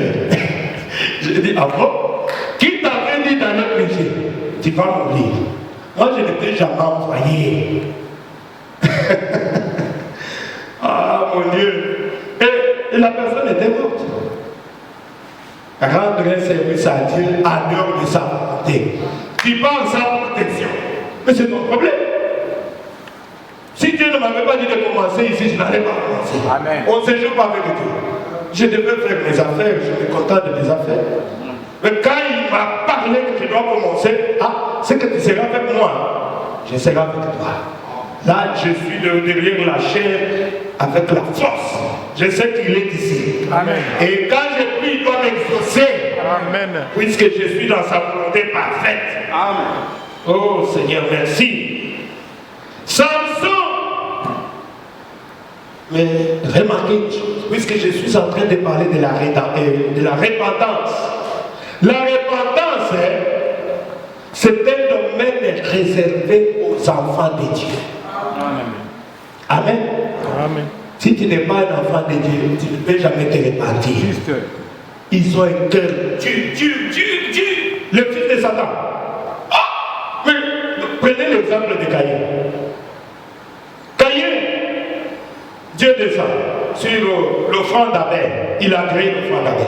[SPEAKER 2] J'ai dit, ah bon? Qui t'avait dit d'aller prêcher? Tu vas mourir. Moi, je ne t'ai jamais envoyé. Ah, mon Dieu. Et la personne était morte. Rendre un service à Dieu à l'heure de sa volonté. Tu parles sans protection. Mais c'est ton problème. Si Dieu ne m'avait pas dit de commencer ici, je n'allais pas commencer.
[SPEAKER 1] Amen.
[SPEAKER 2] On ne se joue pas avec Dieu. Je devais faire mes affaires, je suis content de mes affaires. Mais quand il m'a parlé que je dois commencer, c'est que tu seras avec moi. Je serai avec toi. Là, je suis derrière la chair avec la force. Je sais qu'il est ici.
[SPEAKER 1] Amen.
[SPEAKER 2] Et quand je prie, il doit m'exaucer.
[SPEAKER 1] Amen.
[SPEAKER 2] Puisque je suis dans sa volonté parfaite.
[SPEAKER 1] Amen.
[SPEAKER 2] Oh Seigneur, merci. Samson. Mais remarquez une chose, puisque je suis en train de parler de la repentance. La repentance, c'est un domaine réservé aux enfants de Dieu.
[SPEAKER 1] Amen.
[SPEAKER 2] Amen.
[SPEAKER 1] Amen.
[SPEAKER 2] Si tu n'es pas un enfant de Dieu, tu ne peux jamais te repentir.
[SPEAKER 1] Juste.
[SPEAKER 2] Ils ont un cœur dur. Le fils de Satan. Mais prenez l'exemple de Caïn. Caïn, Dieu descend sur l'offrande d'Abel. Il a créé l'offrande d'Abel.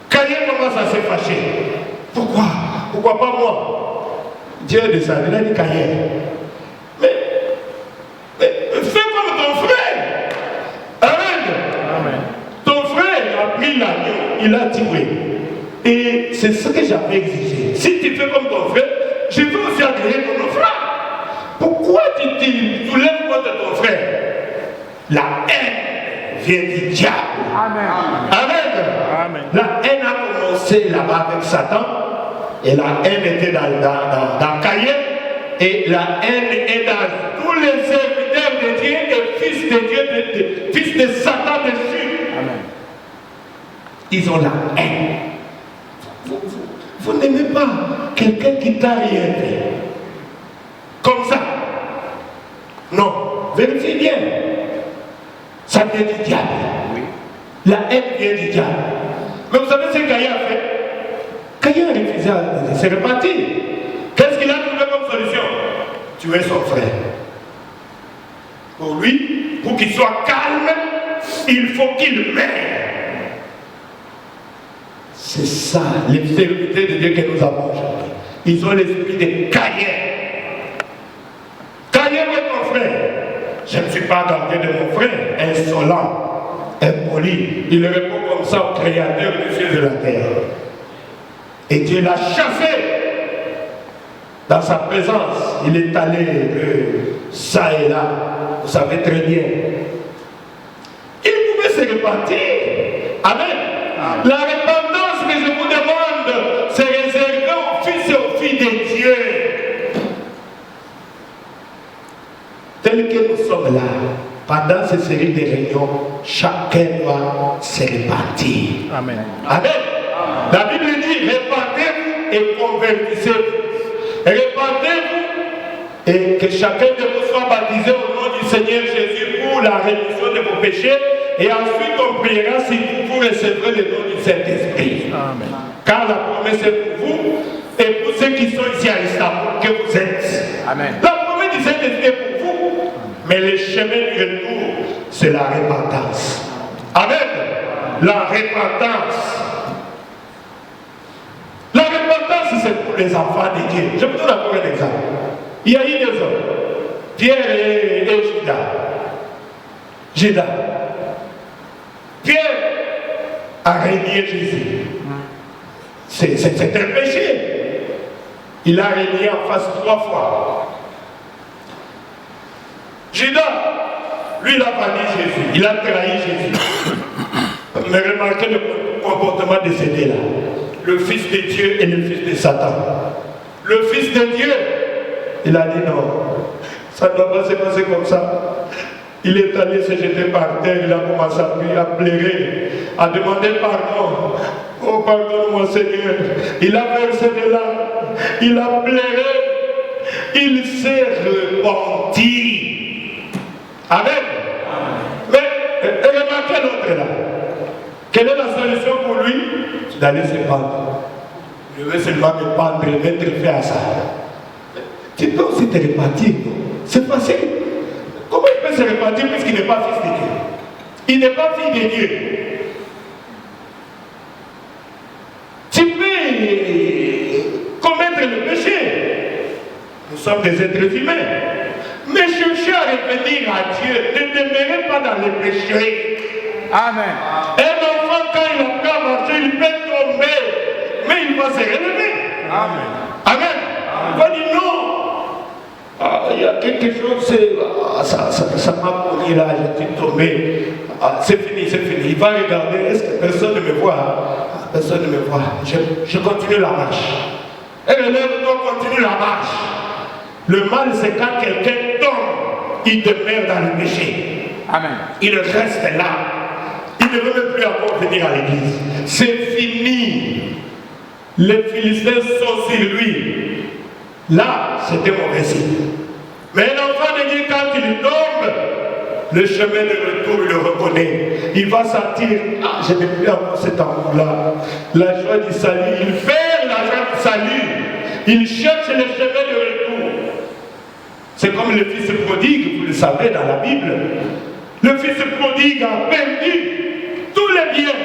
[SPEAKER 2] Caïn commence à se fâcher. Pourquoi? Pourquoi pas moi? Dieu descend. Il a dit Caïn. Mais fais comme ton frère. Amen. Ton frère a pris l'agneau, il a tué. Et c'est ce que j'avais exigé. Si tu fais comme ton frère, je veux aussi agréer ton frère. Pourquoi tu lèves contre ton frère? La haine vient du diable.
[SPEAKER 1] Amen.
[SPEAKER 2] Amen. La haine a commencé là-bas avec Satan. Et la haine était dans Caïn. Et la haine est dans tous les serviteurs de Dieu et fils de Dieu, fils de Satan dessus.
[SPEAKER 1] Amen.
[SPEAKER 2] Ils ont la haine. Vous n'aimez pas quelqu'un qui t'a rien fait. Comme ça. Non. Vérifiez bien. Ça vient du diable.
[SPEAKER 1] Oui.
[SPEAKER 2] La haine vient du diable. Mais vous savez ce que Caïn a fait? Caïn a refusé à se repentir. Qu'est-ce qu'il a trouvé comme solution? Tuer son frère. Pour lui, pour qu'il soit calme, il faut qu'il meure. C'est ça, les serviteurs de Dieu que nous avons aujourd'hui. Ils ont l'esprit de Caïn. Caïn est ton frère. Je ne suis pas gardé de mon frère, insolent, impoli. Il répond comme ça au Créateur du ciel et de la terre. Et Dieu l'a chassé. Dans sa présence, il est allé ça et là. Vous savez très bien. Il pouvait se repentir. Amen. La repentance que je vous demande, c'est réservé aux fils et aux filles de Dieu. Tel que nous sommes là, pendant ces séries de réunions, chacun doit se repentir.
[SPEAKER 1] Amen.
[SPEAKER 2] Amen. La Bible dit, répentez-vous et convertissez-vous. Répentez-vous et que chacun de vous soit baptisé au nom du Seigneur Jésus pour la rémission de vos péchés. Et ensuite on priera si vous recevrez le nom du Saint-Esprit.
[SPEAKER 1] Amen.
[SPEAKER 2] Car la promesse est pour vous et pour ceux qui sont ici à Istanbul que vous êtes.
[SPEAKER 1] Amen.
[SPEAKER 2] La promesse du Saint-Esprit est pour vous. Mais le chemin du retour, c'est la repentance. Amen. La repentance. La repentance, c'est pour les enfants de Dieu. Je vous donne encore un exemple. Il y a eu deux hommes, Pierre et Judas. Pierre a régné Jésus. C'est un péché. Il a régné en face 3 fois. Judas, lui, il a banni Jésus. Il a trahi Jésus. Mais remarquez le comportement de ces deux-là. Le Fils de Dieu et le Fils de Satan. Le Fils de Dieu, il a dit non. Ça ne doit pas se passer comme ça. Il est allé se jeter par terre, il a commencé à prier, à pleurer, à demander pardon. Oh, pardonne-moi Seigneur. Il a versé de larmes, il a pleuré, il s'est repenti. Amen. Mais remarquez l'autre là. Quelle est la solution pour lui? D'aller se pendre. Je veux seulement me pendre et mettre fait à ça. Tu peux aussi te repentir. C'est facile. Comment il peut se repentir puisqu'il n'est pas fils de Dieu? Il n'est pas fils de Dieu. Tu peux commettre le péché. Nous sommes des êtres humains. Mais cherchez à revenir à Dieu. Ne demeurez pas dans le péché.
[SPEAKER 1] Amen.
[SPEAKER 2] Un enfant, quand il apprend à marcher, il peut tomber. Mais il va se relever.
[SPEAKER 1] Amen.
[SPEAKER 2] Amen. Il va dire non. Ah, il y a quelque chose, ça m'a pourri là, je suis tombé. Ah, c'est fini, c'est fini. Il va regarder, est-ce que personne ne me voit? Personne ne me voit. Je continue la marche. Et le lève-toi, continue la marche. Le mal, c'est quand quelqu'un tombe, il demeure dans le péché.
[SPEAKER 1] Amen.
[SPEAKER 2] Il reste là. Il ne veut même plus encore venir à l'église. C'est fini. Les Philistins sont sur lui. Là, c'était mauvais signe. Mais un enfant de Dieu, quand il tombe, le chemin de retour, il le reconnaît. Il va sentir, ah, je n'ai plus encore cet amour-là. La joie du salut, il perd la joie du salut. Il cherche le chemin de retour. C'est comme le fils prodigue, vous le savez dans la Bible. Le fils prodigue a perdu tous les biens.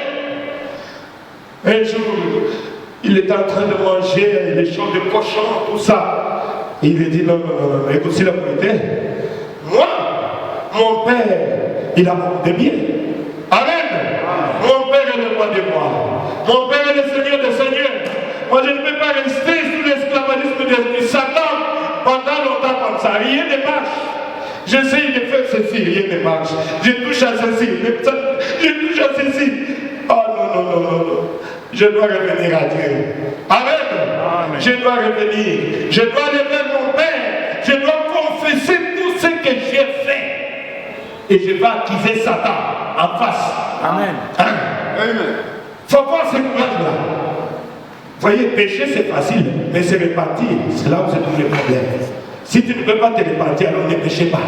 [SPEAKER 2] Un jour, il était en train de manger les champs de cochons, tout ça. Et il lui dit non, écoute, s'il a été. Moi, mon père, il a beaucoup de biens. Amen. Mon père est le roi des rois. Mon père est le Seigneur des seigneurs. Moi, je ne peux pas rester sous l'esclavagisme du Satan pendant longtemps comme ça. Rien ne marche. J'essaye de faire ceci, rien ne marche. Je touche à ceci, je touche à ceci. Oh non. Je dois revenir à Dieu. Amen. Je dois revenir. Je dois aller vers mon Père. Je dois confesser tout ce que j'ai fait. Et je vais accuser Satan en face.
[SPEAKER 1] Amen.
[SPEAKER 2] Amen. Il faut voir ce courage-là. Vous voyez, pécher c'est facile, mais se repentir, c'est là où se trouve le problème. Si tu ne peux pas te repentir, alors ne péchez pas.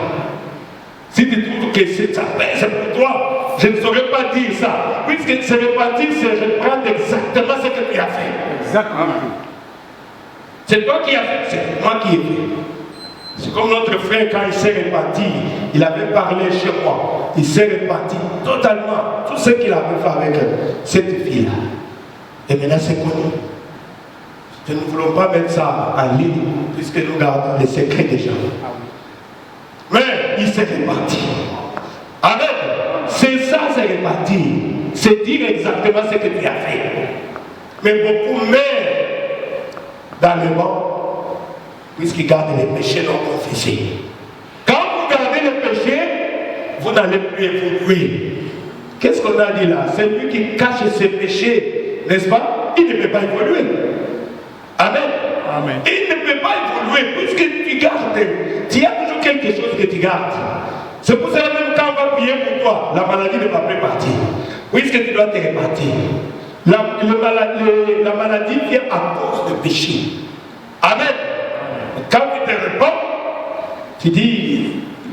[SPEAKER 2] Si tu trouves que c'est pour toi, je ne saurais pas dire ça. Puisque se repentir, c'est reprendre exactement ce que tu as fait.
[SPEAKER 1] Exactement.
[SPEAKER 2] C'est toi qui as fait, c'est moi qui ai fait. C'est comme notre frère, quand il s'est repenti, il avait parlé chez moi. Il s'est repenti totalement. Tout ce qu'il avait fait avec cette fille-là. Et maintenant, c'est connu. Nous ne voulons pas mettre ça en ligne, puisque nous gardons les secrets des gens. Mais il s'est reparti. Amen. C'est ça, c'est reparti. C'est dire exactement ce que tu as fait. Mais beaucoup meurent dans le banc, puisqu'ils gardent les péchés non confessés. Quand vous gardez les péchés, vous n'allez plus évoluer. Qu'est-ce qu'on a dit là? C'est lui qui cache ses péchés, n'est-ce pas? Il ne peut pas évoluer. Amen.
[SPEAKER 1] Amen.
[SPEAKER 2] Il ne peut pas évoluer puisque tu gardes. Il y a toujours quelque chose que tu gardes. C'est pour ça même quand on va prier pour toi, la maladie ne va plus partir. Puisque tu dois te répartir. La maladie vient à cause de péché. Amen. Quand tu te répands, tu dis,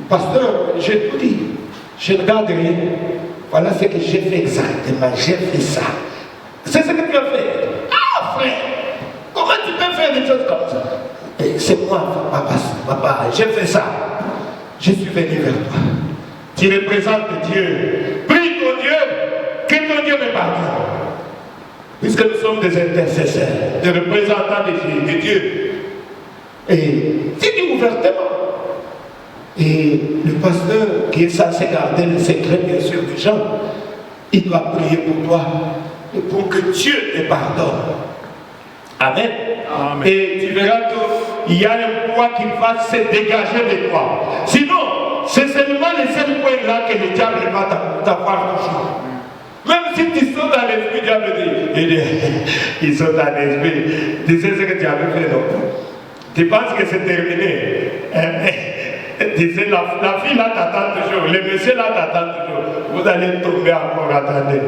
[SPEAKER 2] pasteur, j'ai tout dit. Je ne garde rien. Voilà ce que j'ai fait exactement. J'ai fait ça. C'est ce que tu as fait. Ah, frère. Comment tu peux faire des choses comme ça? C'est moi, papa, j'ai fait ça. Je suis venu vers toi. Tu représentes Dieu. Prie ton Dieu, que ton Dieu me pardonne. Puisque puisque nous sommes des intercesseurs, des représentants de Dieu. Et dis ouvertement. Et le pasteur qui est censé garder le secret, bien sûr, des gens, il doit prier pour toi et pour que Dieu te pardonne. Amen. Amen. Et tu verras qu'il y a un poids qui va se dégager de toi. Sinon, c'est seulement les seuls points là que le diable va t'avoir toujours. Même si tu sautes dans l'esprit, le diable dit, il saute dans l'esprit. Tu sais ce que tu avais fait, non? Tu penses que c'est terminé. Tu sais, la fille là t'attend toujours, le monsieur là t'attend toujours. Vous allez tomber encore, attendez.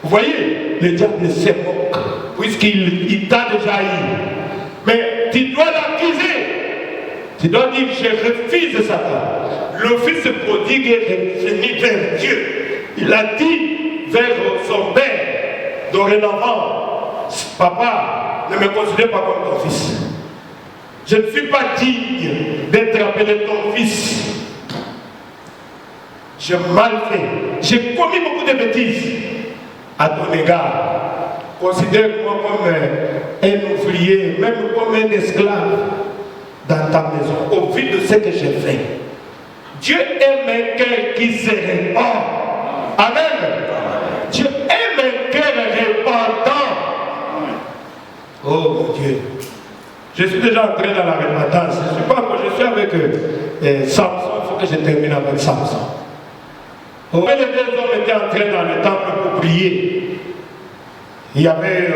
[SPEAKER 2] Vous voyez, le diable se moque, puisqu'il t'a déjà eu. Mais tu dois l'accuser. Tu dois dire, je refuse Satan. Le fils prodigue est venu vers Dieu. Il a dit vers son père, dorénavant, papa, ne me considère pas comme ton fils. Je ne suis pas digne d'être appelé ton fils. J'ai mal fait. J'ai commis beaucoup de bêtises à ton égard. Considère-moi comme un ouvrier, même comme un esclave dans ta maison, au vu de ce que j'ai fait. Dieu aime un cœur qui se répand. Amen. Dieu aime un cœur repentant. Oh mon Dieu. Je suis déjà entré dans la repentance. Je ne suis pas encore, je suis avec Samson. Il faut que je termine avec Samson. Les deux hommes étaient entrés dans le temple pour prier. Il y avait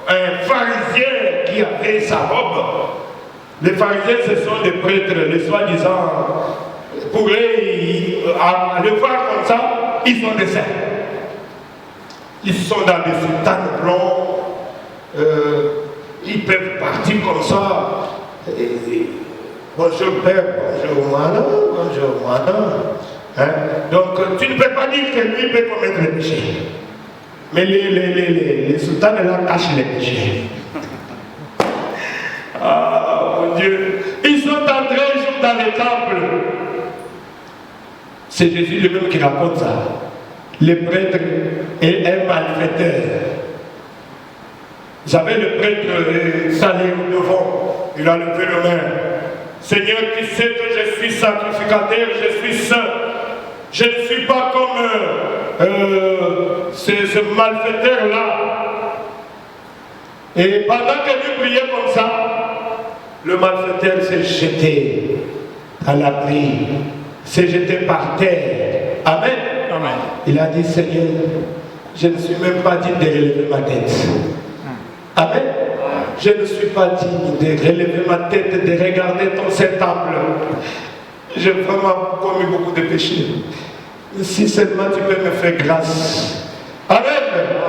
[SPEAKER 2] un pharisien qui avait sa robe. Les pharisiens, ce sont des prêtres, les soi-disant, pour eux, le voir comme ça, ils sont des saints. Ils sont dans des soutanes blancs, ils peuvent partir comme ça. Bonjour père, bonjour madame, bonjour madame. Hein? Donc tu ne peux pas dire que lui peut commettre le péché. Mais les soutanes là cachent les péchés. Ah mon Dieu. Ils sont entrés un jour dans le temple. C'est Jésus lui-même qui raconte ça. Le prêtre est un malfaiteur. Vous savez, le prêtre s'allait au devant. Il a levé le main. Seigneur, tu sais que je suis sacrificateur, je suis saint. Je ne suis pas comme ce malfaiteur-là. Et pendant que lui priait comme ça, le malfaiteur s'est jeté à l'abri, s'est jeté par terre. Amen. Amen. Il a dit, Seigneur, je ne suis même pas digne de relever ma tête. Amen. Je ne suis pas digne de relever ma tête, de regarder ton Saint-Temple. J'ai vraiment commis beaucoup de péchés. Si seulement tu peux me faire grâce. Amen.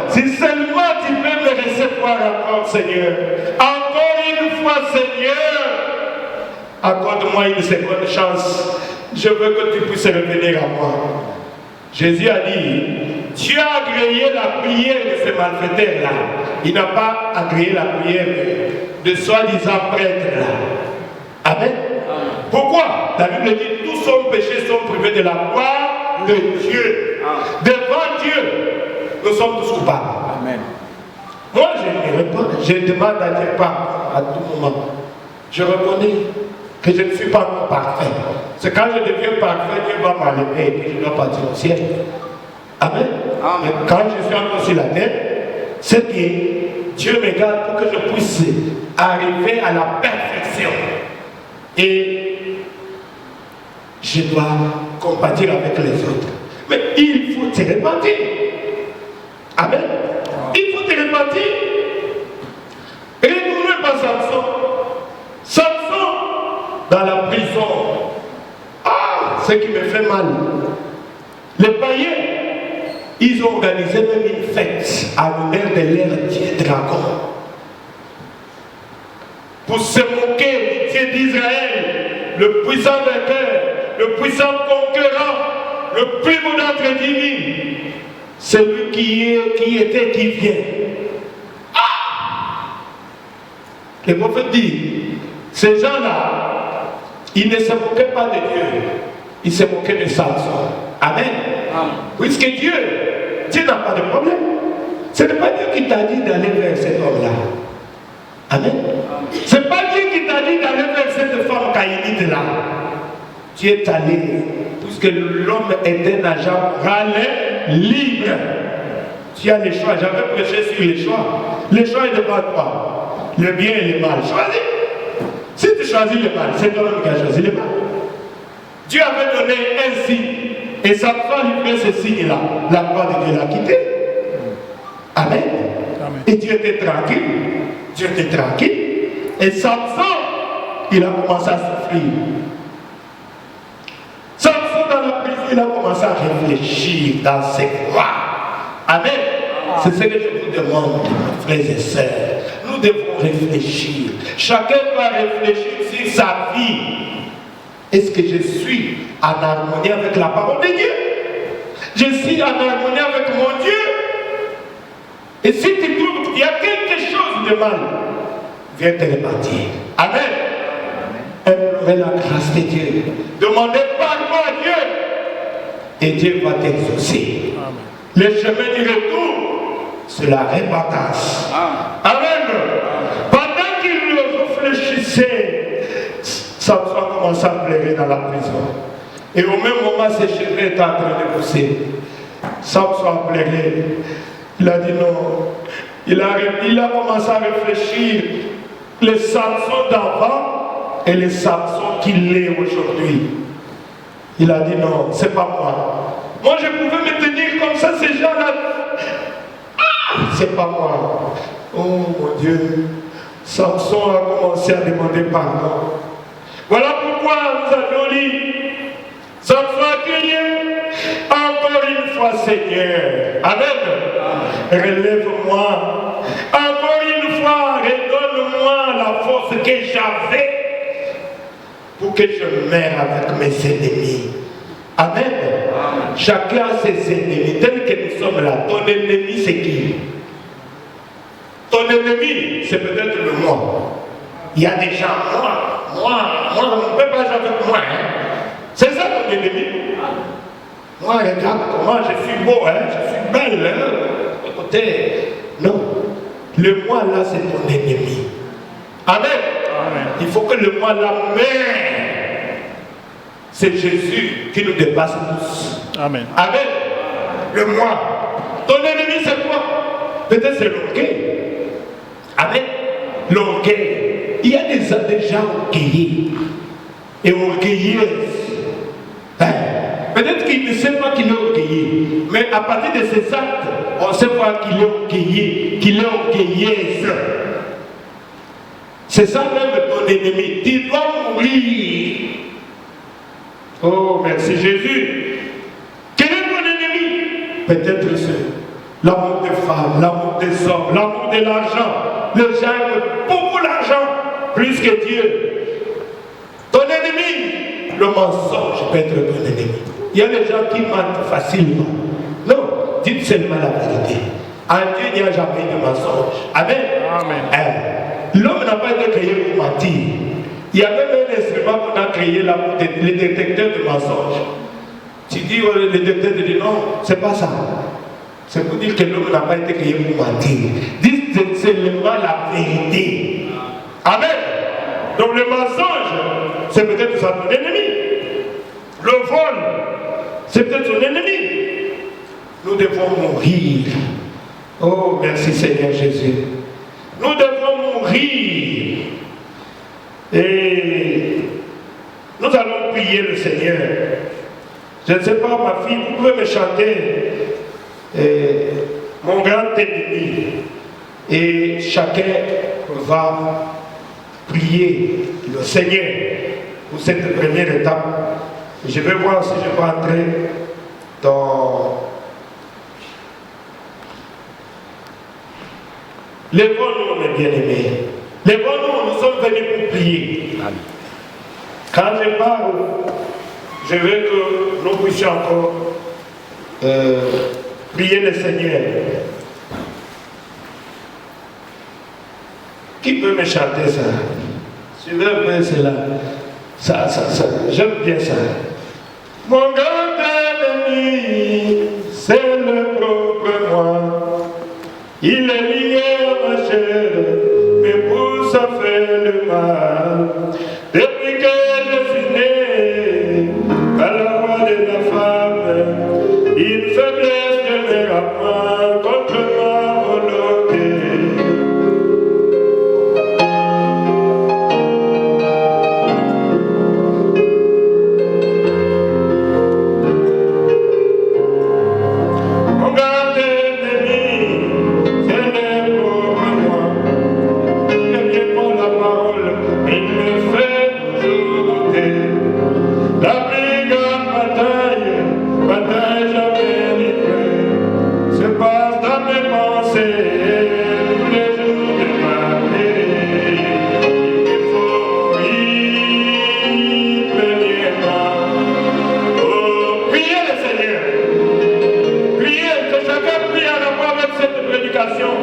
[SPEAKER 2] Si seulement tu peux me recevoir encore, Seigneur. Encore une fois, Seigneur. Accorde-moi une seconde chance. Je veux que tu puisses revenir à moi. Jésus a dit, Dieu a agréé la prière de ce malfaiteur-là. Il n'a pas agréé la prière de soi-disant prêtre-là. Amen. Pourquoi? La Bible dit, tous nos péchés sont privés de la gloire de Dieu. Devant Dieu, nous sommes tous coupables. Amen. Moi, je demande à Dieu pardon à tout moment. Je reconnais que je ne suis pas encore parfait. C'est quand je deviens parfait, Dieu va m'enlever et puis je dois partir au ciel. Amen. Amen. Quand je suis encore sur la terre, c'est que Dieu me garde pour que je puisse arriver à la perfection. Et je dois compatir avec les autres. Mais il faut te repentir. Amen. Il faut te repentir. Retournez par Samson. Samson dans la prison. Ah, ce qui me fait mal. Les païens, ils ont organisé même une fête à l'honneur de leur dieu dragon. Pour se moquer du Dieu d'Israël, le puissant vainqueur, le puissant conquérant, le plus beau d'entre 10 000, celui qui était, qui vient. Ah! Le prophète dit, ces gens-là, ils ne se moquaient pas de Dieu, ils se moquaient de Samson. Amen. Amen. Puisque Dieu tu n'as pas de problème. Ce n'est pas Dieu qui t'a dit d'aller vers cet homme-là. Amen. Ce n'est pas Dieu qui t'a dit d'aller vers cette femme caïnite-là. Tu es allé, puisque l'homme est un agent moral libre. Tu as les choix. J'avais prêché sur les choix. Le choix est devant toi. Le bien et le mal. Choisis. Si tu choisis le mal, c'est toi-même qui as choisi le mal. Dieu avait donné un signe. Et ça va livrer ce signe-là. La gloire de Dieu l'a quitté. Amen. Amen. Et Dieu était tranquille. Dieu était tranquille. Et Samson, il a commencé à souffrir. Samson dans la prison, il a commencé à réfléchir dans ses voies. Amen. C'est ce que je vous demande, frères et sœurs. Nous devons réfléchir. Chacun doit réfléchir sur sa vie. Est-ce que je suis en harmonie avec la parole de Dieu? Je suis en harmonie avec mon Dieu? Et si tu trouves qu'il y a quelque chose de mal, viens te le dire. Amen. Implorez la grâce de Dieu. Demandez pardon à Dieu. Et Dieu va t'exaucer. Le chemin du retour, c'est la repentance. Amen. Pendant qu'il réfléchissait, Samson commençait à pleurer dans la prison. Et au même moment, ses cheveux étaient en train de pousser. Samson a pleuré. Il a dit non. Il a commencé à réfléchir. Le Samson d'avant et le Samson qu'il est aujourd'hui. Il a dit non, c'est pas moi. Moi, je pouvais me tenir comme ça, ces gens-là. Ah, c'est pas moi. Oh mon Dieu. Samson a commencé à demander pardon. Voilà pourquoi nous avions dit, Samson a crié, encore une fois Seigneur. Amen. Relève-moi. Encore une fois, redonne-moi la force que j'avais pour que je meure avec mes ennemis. Amen. Chacun a ses ennemis. Tel que nous sommes là, ton ennemi c'est qui? Ton ennemi, c'est peut-être le moi. Il y a des gens, moi, on ne peut pas jouer avec moi. Hein. C'est ça ton ennemi. Moi, regarde comment je suis beau, hein, je suis belle. Hein. Écoutez, non. Le moi là, c'est ton ennemi. Amen. Amen. Il faut que le moi là meure. C'est Jésus qui nous dépasse tous. Amen. Amen. Le moi. Ton ennemi, c'est quoi? Peut-être c'est l'orgueil. Amen. L'orgueil. Il y a des gens orgueilleux et orgueilleuses. Hein? Peut-être qu'il ne sait pas qu'il est orgueilleux, mais à partir de ses actes, on sait voir qu'il est orgueilleux, qu'il est orgueilleuse. C'est ça même ton ennemi. Tu dois mourir. Oh, merci Jésus. Quel est ton ennemi? Peut-être l'amour des femmes, l'amour des hommes, l'amour de l'argent. Les gens aiment beaucoup l'argent, plus que Dieu. Ton ennemi, le mensonge peut être ton ennemi. Il y a des gens qui mentent facilement. Non, dites seulement la vérité. En Dieu, il n'y a jamais de mensonge. Amen. Amen. L'homme n'a pas été créé pour mentir. Il y a même un instrument qu'on a créé là pour les détecteurs de mensonges. Tu dis, oh, le détecteur te dit non, c'est pas ça. C'est pour dire que l'homme n'a pas été créé pour mentir. Dites seulement la vérité. Amen. Donc le mensonge, c'est peut-être ça ton ennemi. Le vol, c'est peut-être son ennemi. Nous devons mourir. Oh, merci Seigneur Jésus. Nous devons mourir. Et nous allons prier le Seigneur. Je ne sais pas, ma fille, vous pouvez me chanter mon grand ennemi. Et chacun va prier le Seigneur pour cette première étape. Je vais voir si je peux entrer dans... Lèvons-nous, mes bien-aimés. Lèvons-nous, nous sommes venus pour prier. Amen. Quand je parle, je veux que nous puissions encore prier le Seigneur. Qui peut me chanter ça? Je veux bien cela. Ça, j'aime bien ça. Mon grand ennemi, c'est le propriétaire. Il est lié à ma chair, mais pour ça fait le mal. Depuis que je suis né, à la voix de la femme, une faiblesse de mes rapports contre ma volonté. Mon garde ennemi, c'est le pauvre moi. Il me prend la parole, il me fait toujours douter. La plus grande bataille jamais livrée, se passe dans mes pensées tous les jours de ma vie. Il me faut immédiatement. Oh, priez le Seigneur. Priez, que chacun prie en rapport avec cette prédication.